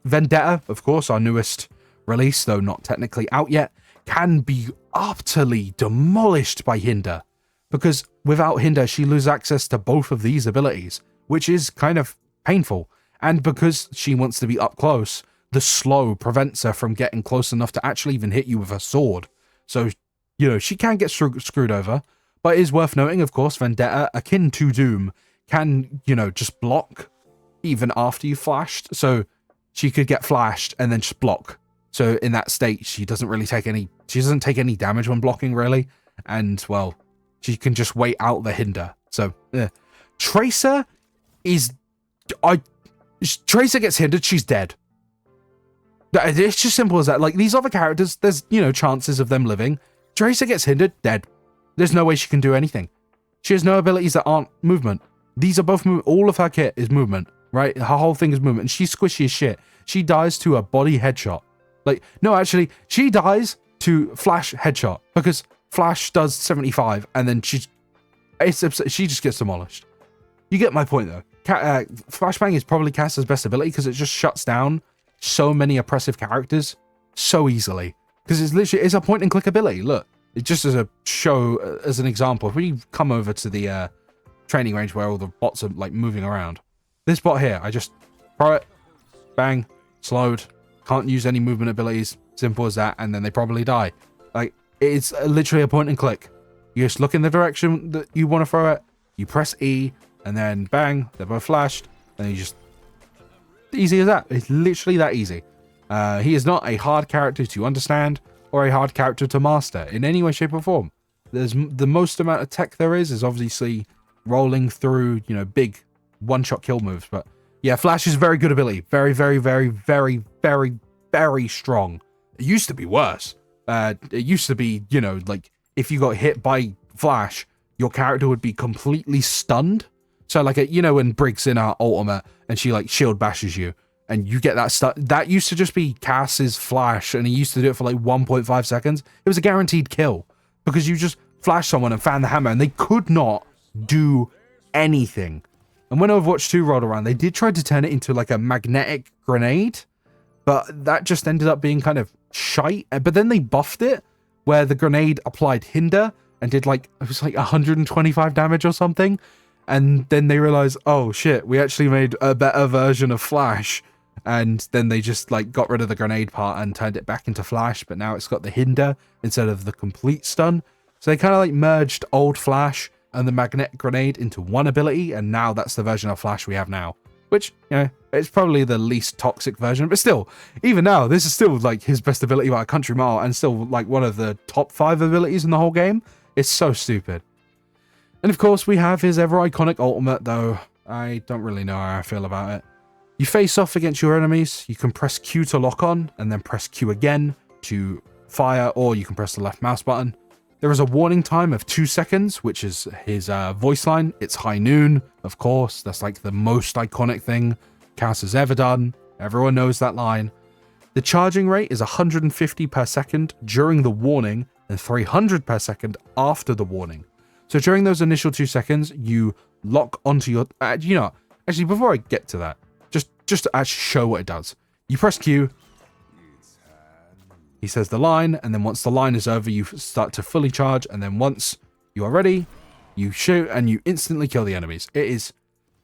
Vendetta, of course, our newest release, though not technically out yet, can be utterly demolished by Hinder. Because without Hinder, she loses access to both of these abilities, which is kind of painful. And because she wants to be up close, the slow prevents her from getting close enough to actually even hit you with a sword. So, you know, she can get screwed over. But it is worth noting, of course, Vendetta, akin to Doom, can, you know, just block even after you flashed. So she could get flashed and then just block. So in that state, she doesn't take any damage when blocking, really. And, well, she can just wait out the Hinder. So, yeah. Tracer gets hindered, she's dead. It's just simple as that. Like, these other characters, there's, you know, chances of them living. Tracer gets hindered, dead. There's no way she can do anything. She has no abilities that aren't movement. These are both movement. All of her kit is movement, right? Her whole thing is movement. And she's squishy as shit. She dies to a body headshot. Like, no, actually, she dies to Flash headshot. Because Flash does 75, and then she just gets demolished. You get my point, though. Flashbang is probably Cass's best ability because it just shuts down so many oppressive characters so easily. Because it's a point and click ability. Look, it just as a show, as an example, if we come over to the training range where all the bots are like moving around, this bot here, I just throw it, bang, slowed, can't use any movement abilities, simple as that, and then they probably die. Like, it's literally a point and click. You just look in the direction that you want to throw it, you press E, and then bang, they're both flashed, and you just, easy as that. It's literally that easy. He is not a hard character to understand or a hard character to master in any way, shape, or form. There's the most amount of tech there is obviously rolling through, you know, big one-shot kill moves. But yeah, Flash is a very good ability. Very, very, very, very, very, very strong. It used to be worse. It used to be, you know, like if you got hit by flash, your character would be completely stunned. So like, you know, when Briggs in our ultimate and she like shield bashes you and you get that stuff, that used to just be Cass's flash, and he used to do it for like 1.5 seconds. It was a guaranteed kill because you just flash someone and fan the hammer and they could not do anything. And when Overwatch 2 rolled around, they did try to turn it into like a magnetic grenade, but that just ended up being kind of shite. But then they buffed it where the grenade applied hinder and did like, it was like 125 damage or something. And then they realized, oh shit, we actually made a better version of Flash. And then they just like got rid of the grenade part and turned it back into Flash, but now it's got the hinder instead of the complete stun. So they kind of like merged old Flash and the magnetic grenade into one ability, and now that's the version of Flash we have now. Which, you know, it's probably the least toxic version, but still, even now, this is still like his best ability by a country mile and still like one of the top 5 abilities in the whole game. It's so stupid. And of course, we have his ever iconic ultimate, though I don't really know how I feel about it. You face off against your enemies, you can press Q to lock on, and then press Q again to fire, or you can press the left mouse button. There is a warning time of 2 seconds, which is his voice line. It's high noon, of course. That's like the most iconic thing Cass has ever done. Everyone knows that line. The charging rate is 150 per second during the warning and 300 per second after the warning. So during those initial 2 seconds, you lock onto your... you know, actually, before I get to that, just to actually show what it does. You press Q, he says the line, and then once the line is over, you start to fully charge, and then once you are ready, you shoot, and you instantly kill the enemies. It is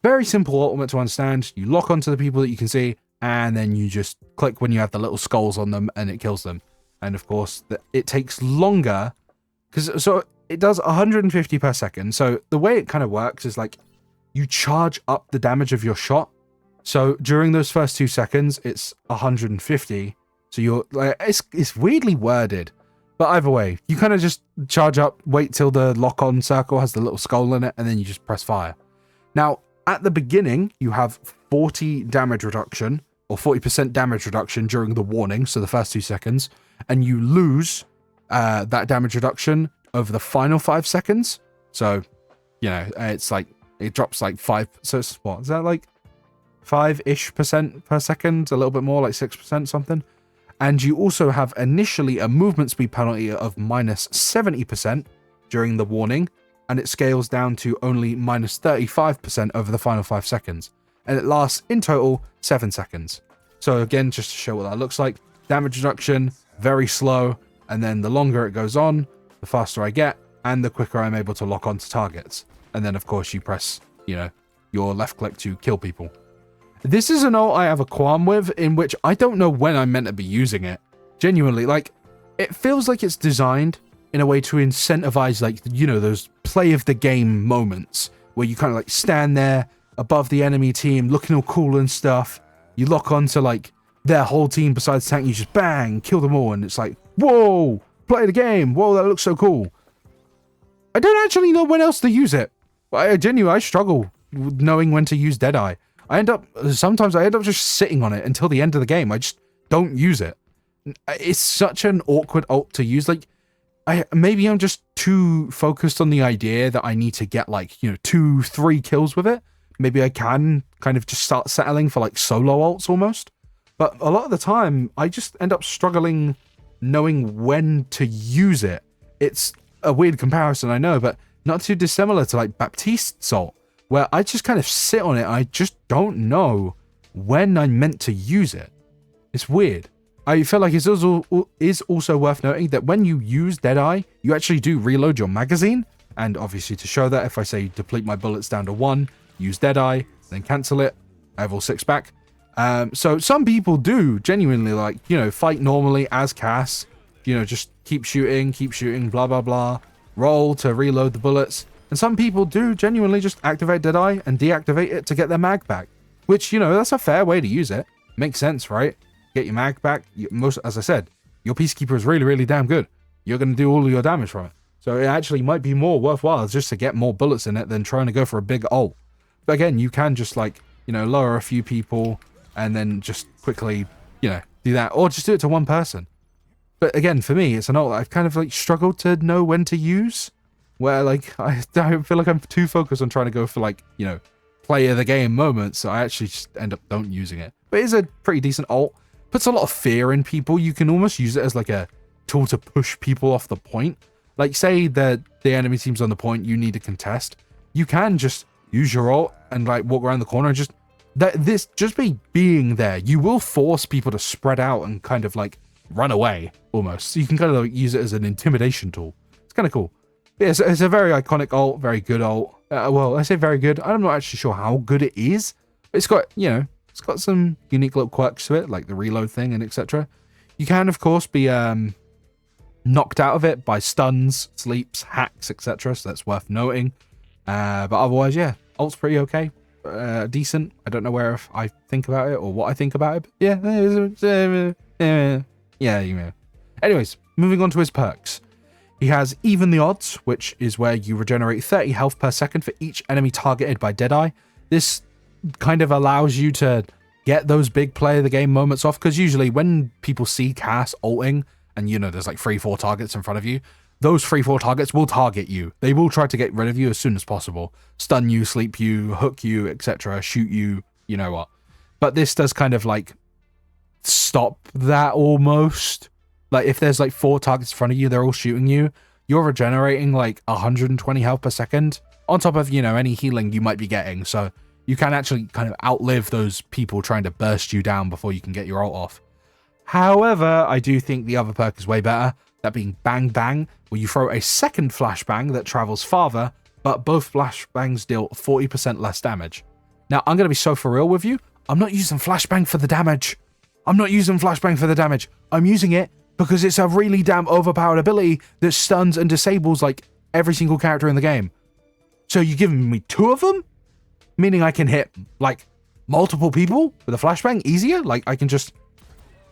very simple ultimate to understand. You lock onto the people that you can see, and then you just click when you have the little skulls on them, and it kills them. And of course, it takes longer, because so it does 150 per second. So the way it kind of works is like, you charge up the damage of your shot. So during those first 2 seconds, it's 150. So you're like, it's weirdly worded, but either way, you kind of just charge up, wait till the lock on circle has the little skull in it, and then you just press fire. Now, at the beginning, you have 40 damage reduction or 40% damage reduction during the warning. So the first 2 seconds, and you lose that damage reduction over the final 5 seconds. So, you know, it's like, it drops like 5. So it's what is that, like 5-ish% per second, a little bit more, like 6% something. And you also have initially a movement speed penalty of minus 70% during the warning, and it scales down to only minus 35% over the final 5 seconds. And it lasts in total 7 seconds. So again, just to show what that looks like, damage reduction, very slow, and then the longer it goes on, the faster I get, and the quicker I'm able to lock onto targets. And then of course you press, you know, your left click to kill people. This is an ult I have a qualm with, in which I don't know when I'm meant to be using it. Genuinely, like, it feels like it's designed in a way to incentivize, like, you know, those play of the game moments where you kind of like stand there above the enemy team looking all cool and stuff. You lock onto like their whole team besides tank, you just bang, kill them all, and it's like, whoa, play the game, whoa, that looks so cool. I don't actually know when else to use it. I struggle with knowing when to use Deadeye. Sometimes I end up just sitting on it until the end of the game. I just don't use it. It's such an awkward ult to use. Like, maybe I'm just too focused on the idea that I need to get like, you know, 2-3 kills with it. Maybe I can kind of just start settling for like solo ults almost. But a lot of the time, I just end up struggling knowing when to use it. It's a weird comparison, I know, but not too dissimilar to like Baptiste's ult, where I just kind of sit on it. I just don't know when I'm meant to use it. It's weird. I feel like it is also worth noting that when you use Deadeye, you actually do reload your magazine. And obviously to show that, if I say deplete my bullets down to 1, use Deadeye, then cancel it, I have all 6 back. So some people do genuinely, like, you know, fight normally as Cass, you know, just keep shooting, blah, blah, blah, roll to reload the bullets. And some people do genuinely just activate Deadeye and deactivate it to get their mag back. Which, you know, that's a fair way to use it. Makes sense, right? Get your mag back. As I said, your Peacekeeper is really, really damn good. You're going to do all of your damage from it. So it actually might be more worthwhile just to get more bullets in it than trying to go for a big ult. But again, you can just like, you know, lower a few people and then just quickly, you know, do that. Or just do it to one person. But again, for me, it's an ult that I've kind of like struggled to know when to use, where like I feel like I'm too focused on trying to go for like, you know, play of the game moments, so I actually just end up don't using it. But it's a pretty decent ult. Puts a lot of fear in people. You can almost use it as like a tool to push people off the point. Like say that the enemy team's on the point, you need to contest. You can just use your ult and like walk around the corner and just just being there, you will force people to spread out and kind of like run away almost. So you can kind of like use it as an intimidation tool. It's kind of cool. Yeah, it's a very iconic ult, very good ult. Well, I say very good. I'm not actually sure how good it is. It's got, you know, it's got some unique little quirks to it, like the reload thing and etc. You can, of course, be knocked out of it by stuns, sleeps, hacks, etc. So that's worth noting. But otherwise, yeah, ult's pretty okay. Decent. I don't know where if I think about it or what I think about it. But yeah, you know. Anyways, moving on to his perks. He has Even the Odds, which is where you regenerate 30 health per second for each enemy targeted by Deadeye. This kind of allows you to get those big play of the game moments off, because usually when people see Cass ulting and, you know, there's like 3-4 targets in front of you, those 3-4 targets will target you. They will try to get rid of you as soon as possible. Stun you, sleep you, hook you, etc. Shoot you, you know what. But this does kind of like stop that almost. Like if there's like 4 targets in front of you, they're all shooting you, you're regenerating like 120 health per second on top of, you know, any healing you might be getting. So you can actually kind of outlive those people trying to burst you down before you can get your ult off. However, I do think the other perk is way better, that being Bang Bang, where you throw a second flashbang that travels farther, but both flashbangs deal 40% less damage. Now, I'm going to be so for real with you. I'm not using flashbang for the damage. I'm using it because it's a really damn overpowered ability that stuns and disables like every single character in the game. So you're giving me 2 of them? Meaning I can hit like multiple people with a flashbang easier? Like I can just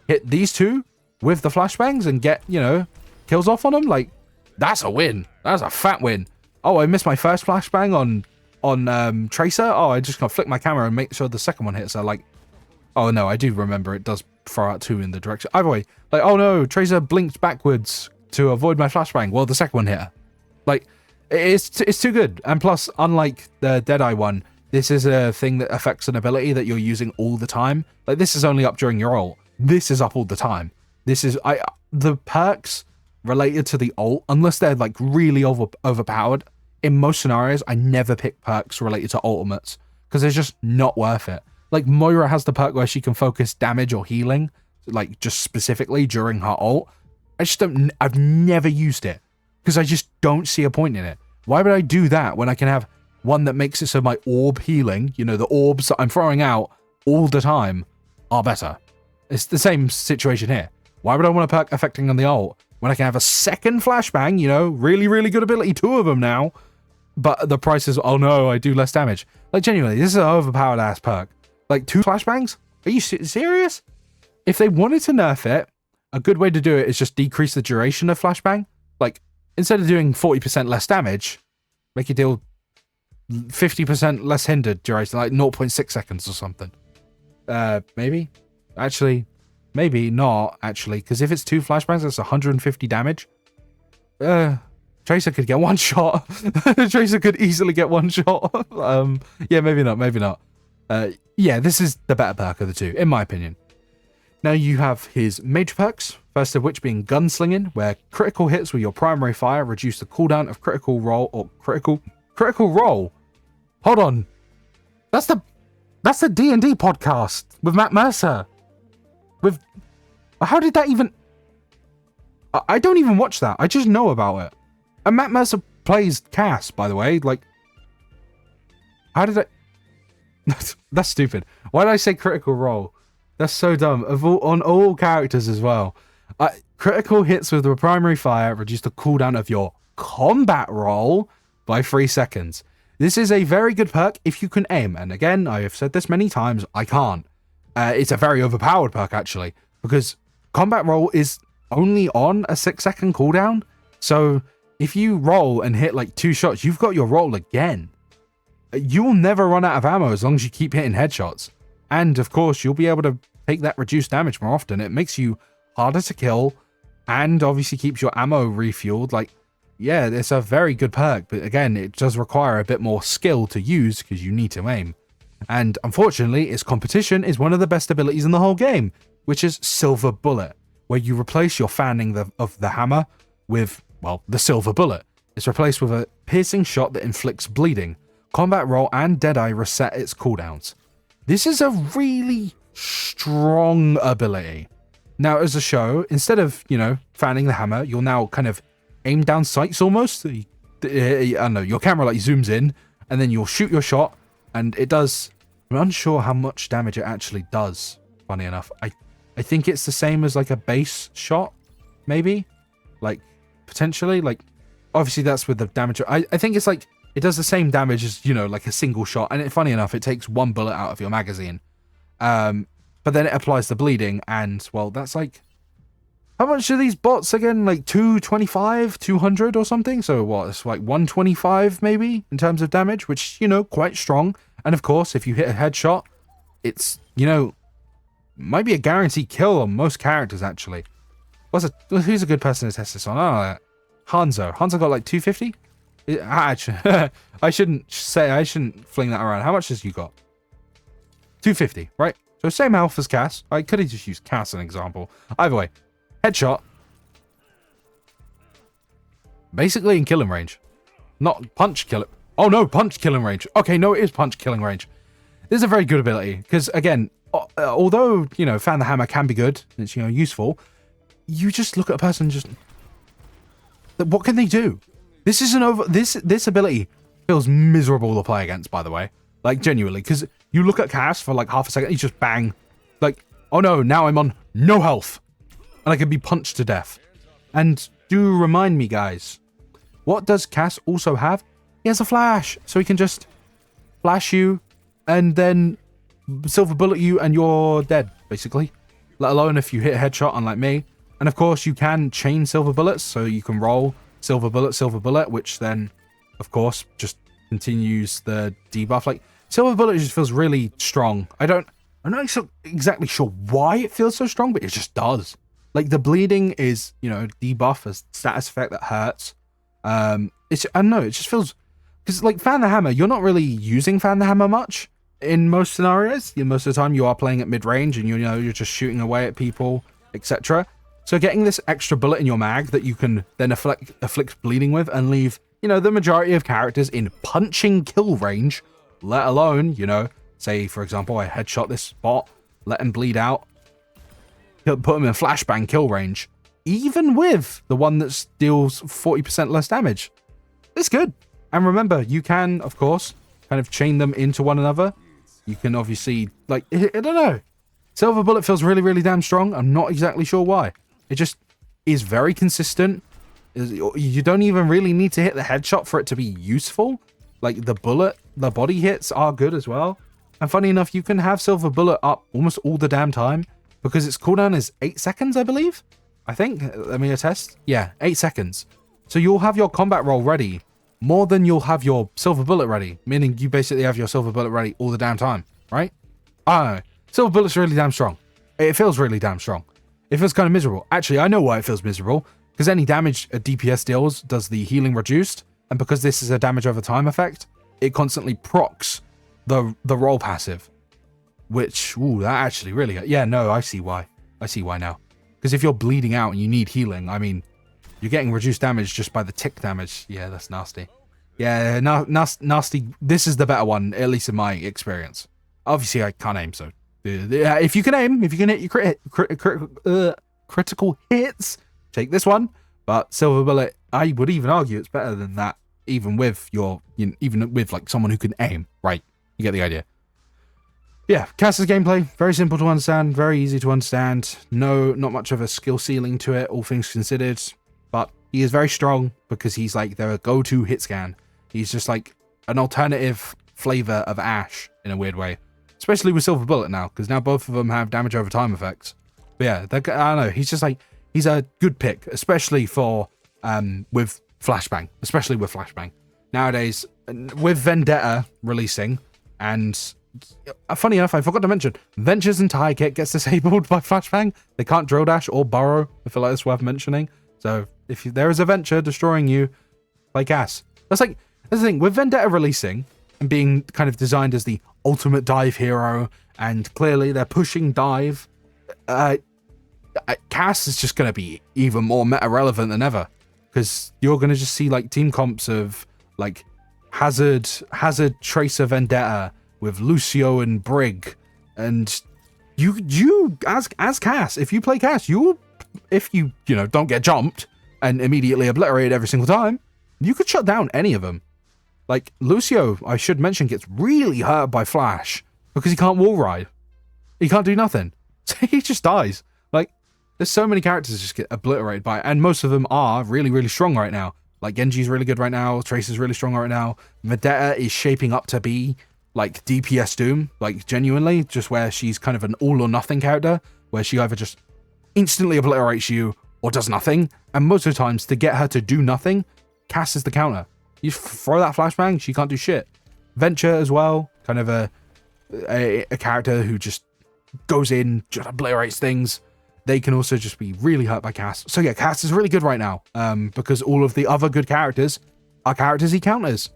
hit these 2 with the flashbangs and get, you know, kills off on them? Like, that's a win. That's a fat win. Oh, I missed my first flashbang on Tracer. Oh, I just gotta flick my camera and make sure the second one hits her. Like, oh no, I do remember it does throw out 2 in the direction. Either way, like, oh no, Tracer blinked backwards to avoid my flashbang. Well, the second one hit her. Like, it's too good. And plus, unlike the Deadeye one, this is a thing that affects an ability that you're using all the time. Like, this is only up during your ult. This is up all the time. This is the perks related to the ult, unless they're like really overpowered. In most scenarios, I never pick perks related to ultimates because they're just not worth it. Like Moira has the perk where she can focus damage or healing, like just specifically during her ult. I've never used it because I just don't see a point in it. Why would I do that when I can have one that makes it so my orb healing, you know, the orbs that I'm throwing out all the time are better. It's the same situation here. Why would I want a perk affecting on the ult when I can have a second flashbang, you know, really, really good ability, 2 of them now, but the price is, oh no, I do less damage. Like, genuinely, this is an overpowered ass perk. Like, 2 flashbangs? Are you serious? If they wanted to nerf it, a good way to do it is just decrease the duration of flashbang. Like, instead of doing 40% less damage, make it deal 50% less hindered duration, like 0.6 seconds or something. Maybe? Actually, maybe not, actually, because if it's 2 flashbangs, that's 150 damage. Tracer could get 1 shot. Tracer could easily get 1 shot. Yeah, maybe not. Yeah, this is the better perk of the 2, in my opinion. Now you have his major perks, first of which being Gunslinging, where critical hits with your primary fire reduce the cooldown of critical roll or critical roll. Hold on. That's the D&D podcast with Matt Mercer. How did that even... I don't even watch that. I just know about it. And Matt Mercer plays Cass, by the way. Like, how did I... That's stupid. Why did I say critical roll? That's so dumb. On all characters as well. Critical hits with the primary fire reduce the cooldown of your combat roll by 3 seconds. This is a very good perk if you can aim. And again, I have said this many times, I can't. It's a very overpowered perk, actually, because combat roll is only on a 6-second cooldown. So if you roll and hit like 2 shots, you've got your roll again. You will never run out of ammo as long as you keep hitting headshots. And of course, you'll be able to take that reduced damage more often. It makes you harder to kill, and obviously keeps your ammo refueled. Like, yeah, it's a very good perk, but again, it does require a bit more skill to use because you need to aim. And unfortunately, its competition is one of the best abilities in the whole game, which is Silver Bullet, where you replace your fanning of the hammer with, well, the Silver Bullet. It's replaced with a piercing shot that inflicts bleeding. Combat roll and Deadeye reset its cooldowns. This is a really strong ability. Now, as a show, instead of, fanning the hammer, you'll now kind of aim down sights almost. I don't know, your camera like zooms in, and then you'll shoot your shot, and it does... I'm unsure how much damage it actually does, funny enough. I think it's the same as like a base shot, maybe? Like, potentially? Like, obviously that's with the damage. I think it's like, it does the same damage as, like a single shot. And funny enough, it takes one bullet out of your magazine. But then it applies the bleeding, and, well, that's like... How much are these bots again? Like 225, 200 or something? So what? It's like 125 maybe in terms of damage, which, quite strong. And of course, if you hit a headshot, it's, might be a guaranteed kill on most characters, actually. Who's a good person to test this on? Oh, Hanzo. Hanzo got like 250? Actually, I shouldn't fling that around. How much has you got? 250, right? So same health as Cass. I could have just used Cass as an example. Either way, headshot. Basically in killing range. Not punch killing. Oh no, punch killing range. Okay, no, it is punch killing range. This is a very good ability because, again, although, fan the hammer can be good, it's, useful, you just look at a person and just... What can they do? This is this ability feels miserable to play against, by the way. Like, genuinely, because you look at Cass for like half a second, you just bang. Like, oh no, now I'm on no health. And I can be punched to death. And do remind me, guys, what does Cass also have? He has a flash, so he can just flash you and then silver bullet you and you're dead, basically. Let alone if you hit a headshot, unlike me. And of course, you can chain silver bullets, so you can roll silver bullet, which then, of course, just continues the debuff. Like, silver bullet just feels really strong. I'm not exactly sure why it feels so strong, but it just does. Like, the bleeding is, debuff, a status effect that hurts. I don't know, it just feels... Because, like, fan the hammer, you're not really using fan the hammer much in most scenarios. Most of the time, you are playing at mid-range, and, you're just shooting away at people, etc. So getting this extra bullet in your mag that you can then afflict bleeding with and leave, the majority of characters in punching kill range, let alone, say, for example, I headshot this bot, let him bleed out, put him in flashbang kill range, even with the one that deals 40% less damage. It's good. And remember, you can, of course, kind of chain them into one another. You can obviously, like, I don't know. Silver Bullet feels really, really damn strong. I'm not exactly sure why. It just is very consistent. You don't even really need to hit the headshot for it to be useful. Like, the body hits are good as well. And funny enough, you can have Silver Bullet up almost all the damn time because its cooldown is 8 seconds, I believe. I think. Let me attest. Yeah, 8 seconds. So you'll have your combat roll ready more than you'll have your Silver Bullet ready, meaning you basically have your Silver Bullet ready all the damn time, right? I don't know. Silver Bullet's really damn strong. It feels really damn strong. It feels kind of miserable. Actually, I know why it feels miserable, because any damage a DPS deals does the healing reduced, and because this is a damage over time effect, it constantly procs the roll passive, which, ooh, that actually really, yeah, no, I see why. I see why now. Because if you're bleeding out and you need healing, I mean, you're getting reduced damage just by the tick damage. Yeah, that's nasty. Yeah, nasty. This is the better one, at least in my experience. Obviously, I can't aim, so if you can aim, if you can hit your critical hits, take this one. But Silver Bullet, I would even argue it's better than that, even with even with like someone who can aim. Right, you get the idea. Yeah, Cass's gameplay, very simple to understand, very easy to understand. No, not much of a skill ceiling to it, all things considered. But he is very strong because he's like their go-to hit scan. He's just like an alternative flavor of Ash in a weird way. Especially with Silver Bullet now, because now both of them have damage over time effects. But yeah, I don't know, he's just like, he's a good pick, especially for, with Flashbang. Especially with Flashbang. Nowadays, with Vendetta releasing, and funny enough, I forgot to mention, Venture's entire kit gets disabled by Flashbang. They can't drill dash or burrow. I feel like it's worth mentioning. So if there is a Venture destroying you, play Cass. That's the thing, with Vendetta releasing and being kind of designed as the ultimate dive hero, and clearly they're pushing dive, Cass is just going to be even more meta relevant than ever, because you're going to just see like team comps of like Hazard, Tracer, Vendetta with Lucio and Brig, and you as Cass, if you play Cass, if you don't get jumped and immediately obliterated every single time, you could shut down any of them. Like Lucio, I should mention, gets really hurt by Flash because he can't wall ride. He can't do nothing. So he just dies. Like, there's so many characters that just get obliterated by it, and most of them are really, really strong right now. Like, Genji's really good right now, Tracer's really strong right now, Vendetta is shaping up to be, like, DPS Doom, like, genuinely, just where she's kind of an all-or-nothing character, where she either just instantly obliterates you or does nothing, and most of the times, to get her to do nothing, Cass is the counter. You throw that flashbang, she can't do shit. Venture as well, kind of a character who just goes in, just obliterates things. They can also just be really hurt by Cass. So yeah, Cass is really good right now, because all of the other good characters are characters he counters.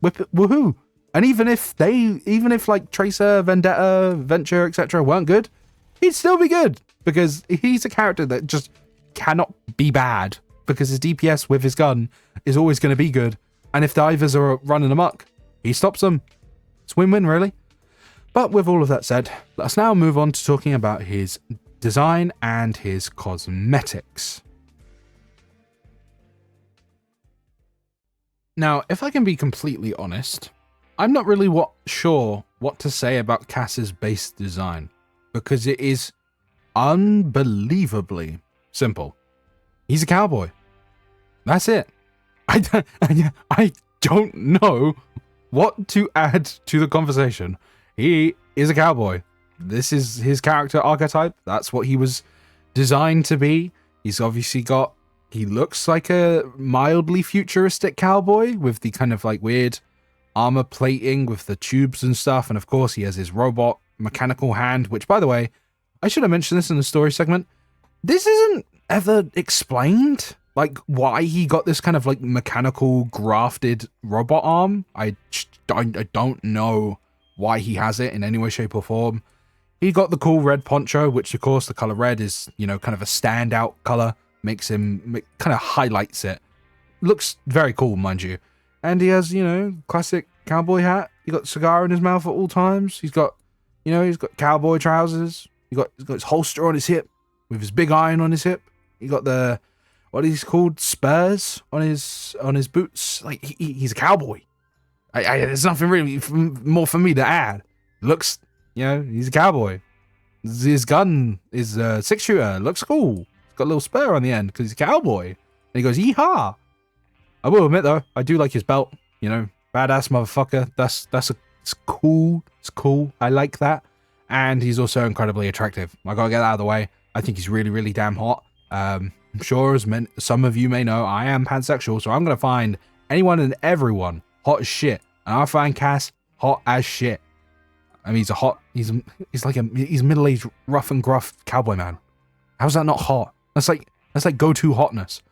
Woohoo! And even if like Tracer, Vendetta, Venture, etc. weren't good, he'd still be good, because he's a character that just cannot be bad, because his DPS with his gun is always going to be good. And if divers are running amok, he stops them. It's win-win, really. But with all of that said, let's now move on to talking about his design and his cosmetics. Now, if I can be completely honest, I'm not really sure what to say about Cass's base design, because it is unbelievably simple. He's a cowboy. That's it. I don't know what to add to the conversation. He is a cowboy. This is his character archetype. That's what he was designed to be. He's obviously he looks like a mildly futuristic cowboy with the kind of like weird armor plating with the tubes and stuff. And of course he has his robot mechanical hand, which, by the way, I should have mentioned this in the story segment. This isn't ever explained, like why he got this kind of like mechanical grafted robot arm. I don't know why he has it in any way, shape or form. He got the cool red poncho, which of course the color red is, kind of a standout color, kind of highlights it. Looks very cool, mind you. And he has, classic cowboy hat. He got a cigar in his mouth at all times. He's got cowboy trousers. He's got his holster on his hip with his big iron on his hip. He got the, what is called, spurs on his boots. Like, he's a cowboy. There's nothing really more for me to add. Looks, he's a cowboy. His gun is a 6-shooter. Looks cool. It's got a little spur on the end because he's a cowboy. And he goes, yeehaw. I will admit though, I do like his belt. Badass motherfucker. It's cool. It's cool. I like that. And he's also incredibly attractive. I gotta get that out of the way. I think he's really, really damn hot. I'm sure some of you may know, I am pansexual, so I'm gonna find anyone and everyone hot as shit. And I find Cass hot as shit. I mean, he's middle-aged, rough and gruff cowboy man. How's that not hot? That's like go-to hotness.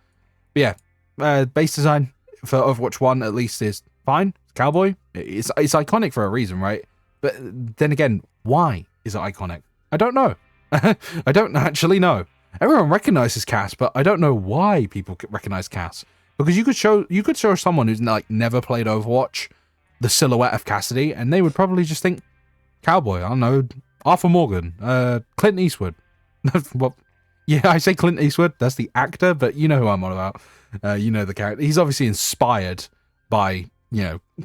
But yeah, base design for Overwatch 1 at least is fine. It's cowboy. It's iconic for a reason, right? But then again, why is it iconic? I don't know. I don't actually know. Everyone recognizes Cass, but I don't know why people recognize Cass. Because you could show someone who's like never played Overwatch the silhouette of Cassidy, and they would probably just think cowboy. I don't know, Arthur Morgan, Clint Eastwood. Well, yeah, I say Clint Eastwood. That's the actor, but you know who I'm on about. The character. He's obviously inspired by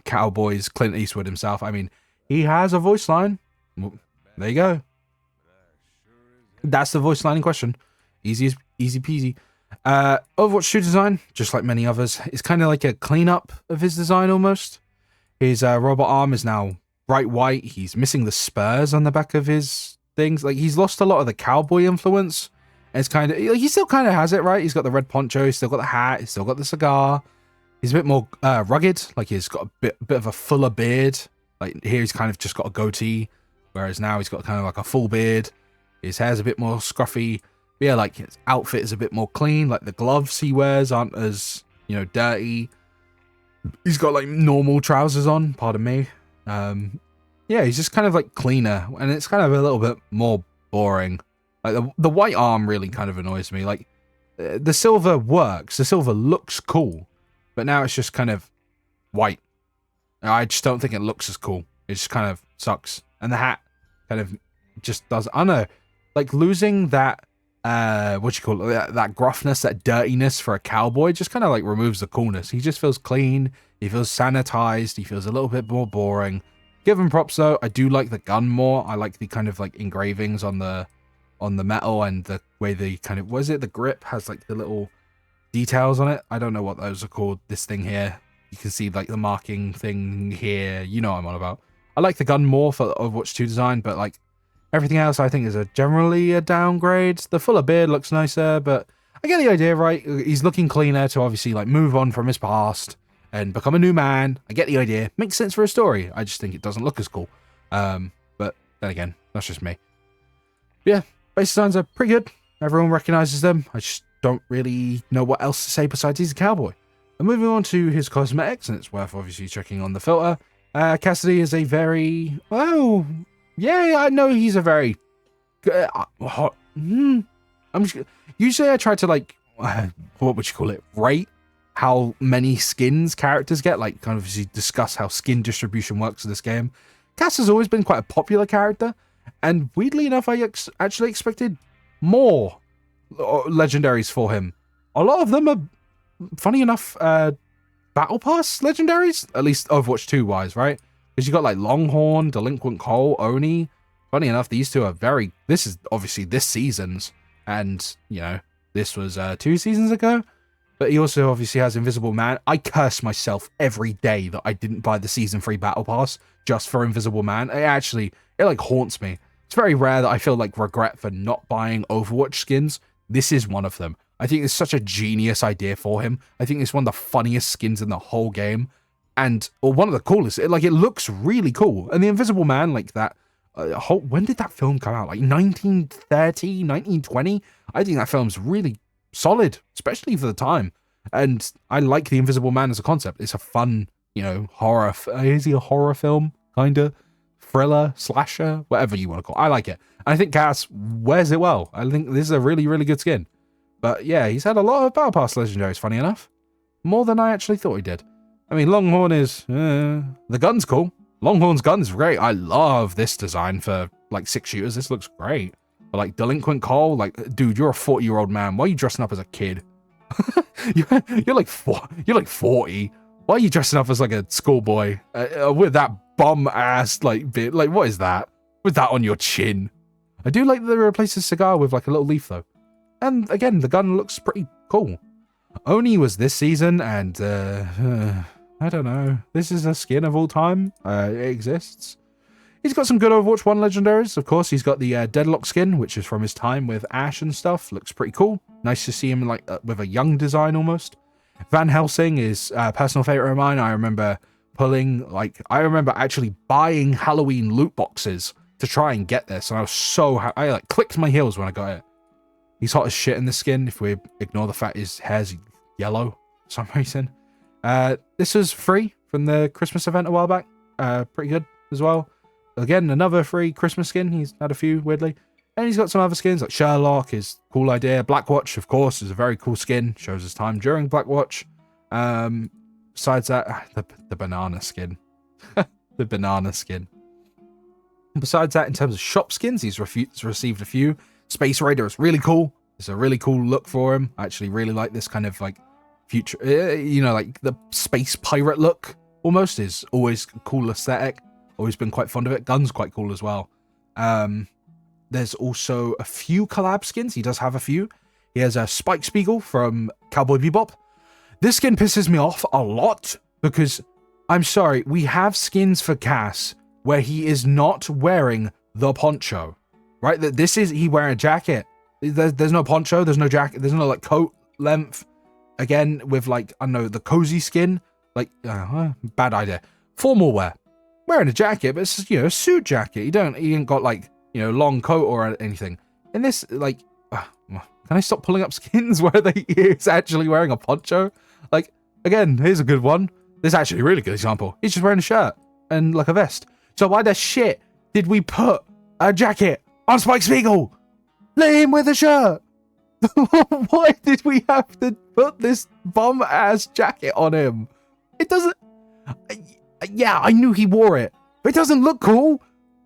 cowboys. Clint Eastwood himself. I mean, he has a voice line. Well, there you go. That's the voice line in question. Easy peasy. Overwatch 2 design, just like many others, is kind of like a cleanup of his design almost. His robot arm is now bright white. He's missing the spurs on the back of his things. Like, he's lost a lot of the cowboy influence. And it's kind of, he still kind of has it, right? He's got the red poncho, he's still got the hat, he's still got the cigar. He's a bit more rugged, like he's got a bit of a fuller beard. Like here he's kind of just got a goatee, whereas now he's got kind of like a full beard. His hair's a bit more scruffy. But yeah, like his outfit is a bit more clean. Like the gloves he wears aren't as, you know, dirty. He's got like normal trousers on, pardon me. Yeah, he's just kind of like cleaner, and it's kind of a little bit more boring. Like the white arm really kind of annoys me. Like the silver works, the silver looks cool, but now it's just kind of white. I just don't think it looks as cool. It just kind of sucks. And the hat kind of just does, I don't know, like losing that, what you call it, that gruffness, that dirtiness for a cowboy just kind of like removes the coolness. He just feels clean. He feels sanitized. He feels a little bit more boring. Give him props though. I do like the gun more. I like the kind of like engravings on the metal, and the way they kind of, was it the grip has like the little details on it. I don't know what those are called. This thing here, you can see like the marking thing here. You know what I'm on about. I like the gun more for Overwatch 2 design, but like everything else I think is generally a downgrade. The fuller beard looks nicer, but I get the idea, right? He's looking cleaner to obviously like move on from his past and become a new man. I get the idea. Makes sense for a story. I just think it doesn't look as cool. But then again, that's just me. But yeah, base designs are pretty good. Everyone recognizes them. I just don't really know what else to say besides he's a cowboy. And moving on to his cosmetics, and it's worth obviously checking on the filter. Cassidy is a very, well, yeah, I know he's a very, usually I try to like, what would you call it, rate how many skins characters get, like kind of obviously discuss how skin distribution works in this game. Cass has always been quite a popular character, and weirdly enough, I actually expected more legendaries for him. A lot of them are, funny enough, Battle Pass legendaries, at least Overwatch 2 wise, right? Because you got like Longhorn, Delinquent Cole, Oni. Funny enough, these two are very, this is obviously this season's, and you know, this was 2 seasons ago. But he also obviously has Invisible Man. I curse myself every day that I didn't buy the Season 3 Battle Pass just for Invisible Man. It like haunts me. It's very rare that I feel like regret for not buying Overwatch skins. This is one of them. I think it's such a genius idea for him. I think it's one of the funniest skins in the whole game. And, or one of the coolest. It looks really cool. And the Invisible Man, like that, when did that film come out? Like 1930, 1920? I think that film's really solid, especially for the time. And I like the Invisible Man as a concept. It's a fun, you know, horror. Is he a horror film? Kinda. Thriller, slasher, whatever you want to call it. I like it. And I think Cass wears it well. I think this is a really, really good skin. But yeah, he's had a lot of Battle Pass legendaries, funny enough. More than I actually thought he did. I mean, Longhorn is, the gun's cool. Longhorn's gun's great. I love this design for like 6 shooters. This looks great. But like Delinquent Cole, like, dude, you're a 40-year-old man. Why are you dressing up as a kid? you're like 40. Why are you dressing up as like a schoolboy with that bum ass like bit? Like, what is that? With that on your chin? I do like that they replaced his cigar with like a little leaf though. And again, the gun looks pretty cool. Oni was this season, and I don't know. This is a skin of all time. It exists. He's got some good Overwatch 1 legendaries. Of course, he's got the Deadlock skin, which is from his time with Ashe and stuff. Looks pretty cool. Nice to see him like with a young design almost. Van Helsing is a personal favorite of mine. I remember actually buying Halloween loot boxes to try and get this, and I was so I like clicked my heels when I got it. He's hot as shit in the skin, if we ignore the fact his hair's yellow for some reason. This was free from the Christmas event a while back. Pretty good as well. Again, another free Christmas skin. He's had a few, weirdly. And he's got some other skins, like Sherlock is a cool idea. Blackwatch, of course, is a very cool skin. Shows his time during Blackwatch. Besides that, the banana skin. The banana skin. Besides that, in terms of shop skins, he's received a few. Space Raider is really cool. It's a really cool look for him. I actually really like this kind of like future, you know, like the space pirate look almost is always a cool aesthetic. Always been quite fond of it. Gun's quite cool as well. There's also a few collab skins. He does have a few. He has a Spike Spiegel from Cowboy Bebop. This skin pisses me off a lot because, I'm sorry, we have skins for Cass where he is not wearing the poncho. Right, this is he wearing a jacket. There's no poncho, there's no jacket, there's no like coat length. Again, with like, I don't know, the cozy skin. Like, bad idea. Formal wear. wearing a jacket, but it's, you know, a suit jacket. He ain't got like, you know, long coat or anything. In this, like, can I stop pulling up skins where he's actually wearing a poncho? Like, again, here's a good one. This is actually a really good example. He's just wearing a shirt and like a vest. So why the shit did we put a jacket on Spike Spiegel? Let him with a shirt. Why did we have to put this bum-ass jacket on him? It doesn't... Yeah, I knew he wore it, but it doesn't look cool.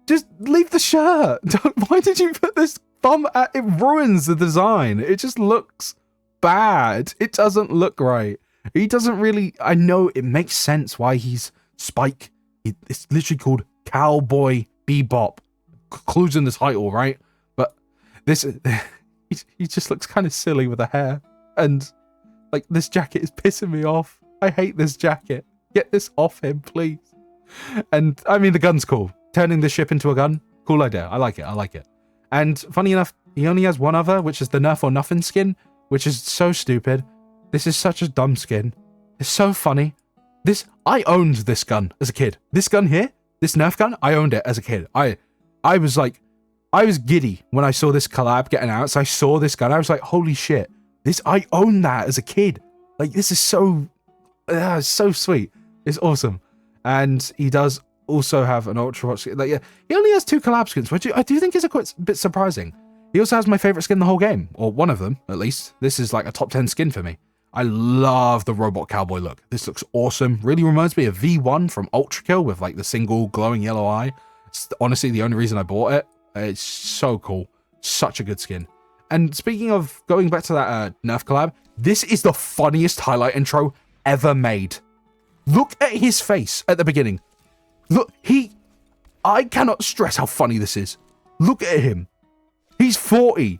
Just leave the shirt. Why did you put this bum... It ruins the design. It just looks bad. It doesn't look right. He doesn't really... I know it makes sense why he's Spike. It's literally called Cowboy Bebop. Clues in the title, right? But this... He just looks kind of silly with the hair. And, like, this jacket is pissing me off. I hate this jacket. Get this off him, please. And, I mean, the gun's cool. Turning the ship into a gun, cool idea. I like it. And, funny enough, he only has one other, which is the Nerf or Nothing skin, which is so stupid. This is such a dumb skin. It's so funny. I owned this gun as a kid. This gun here, this Nerf gun, I owned it as a kid. I was like... I was giddy when I saw this collab getting out. So I saw this gun. I was like, holy shit. I owned that as a kid. Like, this is so sweet. It's awesome. And he does also have an Overwatch. Like, yeah, he only has 2 collab skins, which I do think is a bit surprising. He also has my favorite skin in the whole game, or one of them, at least. This is like a top 10 skin for me. I love the robot cowboy look. This looks awesome. Really reminds me of V1 from Ultra Kill with like the single glowing yellow eye. It's honestly the only reason I bought it. It's so cool. Such a good skin. And speaking of going back to that Nerf collab, this is the funniest highlight intro ever made. Look at his face at the beginning. Look, I cannot stress how funny this is. Look at him. He's 40.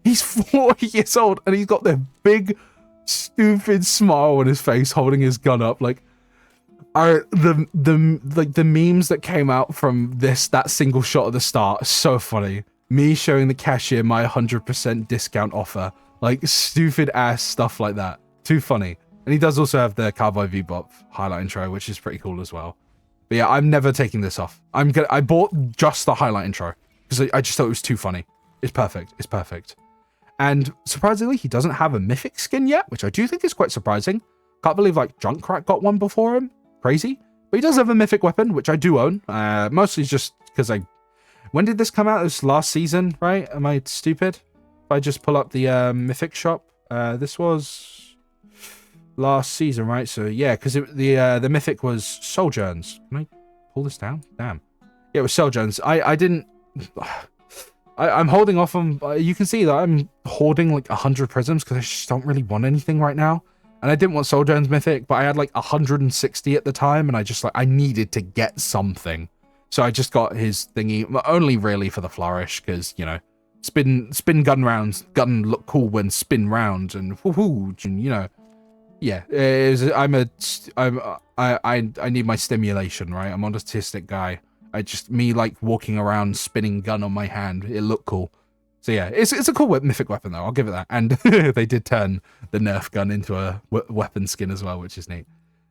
He's 40 years old and he's got the big, stupid smile on his face holding his gun up. Like, the memes that came out from that single shot at the start are so funny. Me showing the cashier my 100% discount offer, like stupid ass stuff like that. Too funny. And he does also have the Cowboy Bebop highlight intro, which is pretty cool as well. But yeah, I'm never taking this off. I bought just the highlight intro because I just thought it was too funny. It's perfect. It's perfect. And surprisingly, he doesn't have a mythic skin yet, which I do think is quite surprising. Can't believe like Junkrat got one before him. Crazy. But he does have a mythic weapon, which I do own. Mostly just because when did this come out? It was last season, right? Am I stupid? If I just pull up the mythic shop, this was last season, right? So yeah, because the mythic was Sojourns. Can I pull this down? Damn. Yeah, it was Sojourns. I didn't... I'm holding off on... you can see that I'm hoarding like 100 prisms because I just don't really want anything right now. And I didn't want Sojourn's mythic, but I had like 160 at the time, and I needed to get something. So I just got his thingy, only really for the flourish, because, you know, spin gun rounds, gun look cool when spin round, and woohoo, and you know, yeah. I need my stimulation, right? I'm an autistic guy. Me like walking around spinning gun on my hand. It looked cool. So yeah, it's a cool mythic weapon though, I'll give it that. And they did turn the Nerf gun into a weapon skin as well, which is neat.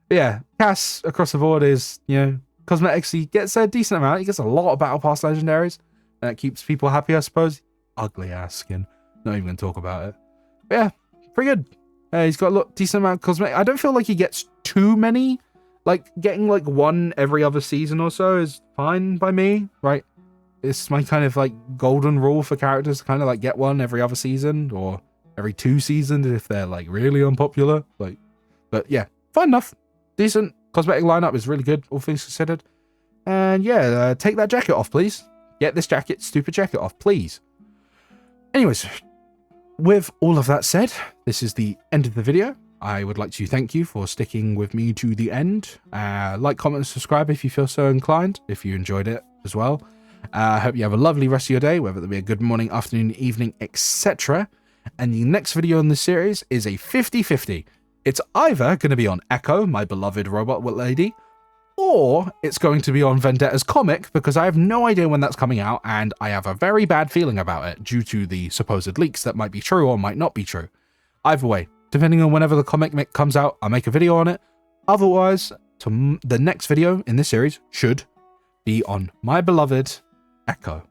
But yeah, Cass across the board is, you know, cosmetics. He gets a decent amount. He gets a lot of Battle Pass legendaries. And that keeps people happy, I suppose. Ugly ass skin. Not even going to talk about it. But yeah, pretty good. He's got a decent amount of cosmetic. I don't feel like he gets too many. Like, getting like one every other season or so is fine by me, right? It's my kind of like golden rule for characters to kind of like get one every other season or every 2 seasons if they're like really unpopular. Like, but yeah, fine enough. Decent cosmetic lineup is really good, all things considered. And yeah, take that jacket off, please. Get this stupid jacket off, please. Anyways, with all of that said, this is the end of the video. I would like to thank you for sticking with me to the end. Like, comment, and subscribe if you feel so inclined, if you enjoyed it as well. I hope you have a lovely rest of your day, whether it be a good morning, afternoon, evening, etc. And the next video in this series is a 50-50. It's either going to be on Echo, my beloved robot lady, or it's going to be on Vendetta's comic, because I have no idea when that's coming out, and I have a very bad feeling about it due to the supposed leaks that might be true or might not be true. Either way, depending on whenever the comic comes out, I'll make a video on it. Otherwise, the next video in this series should be on my beloved Echo.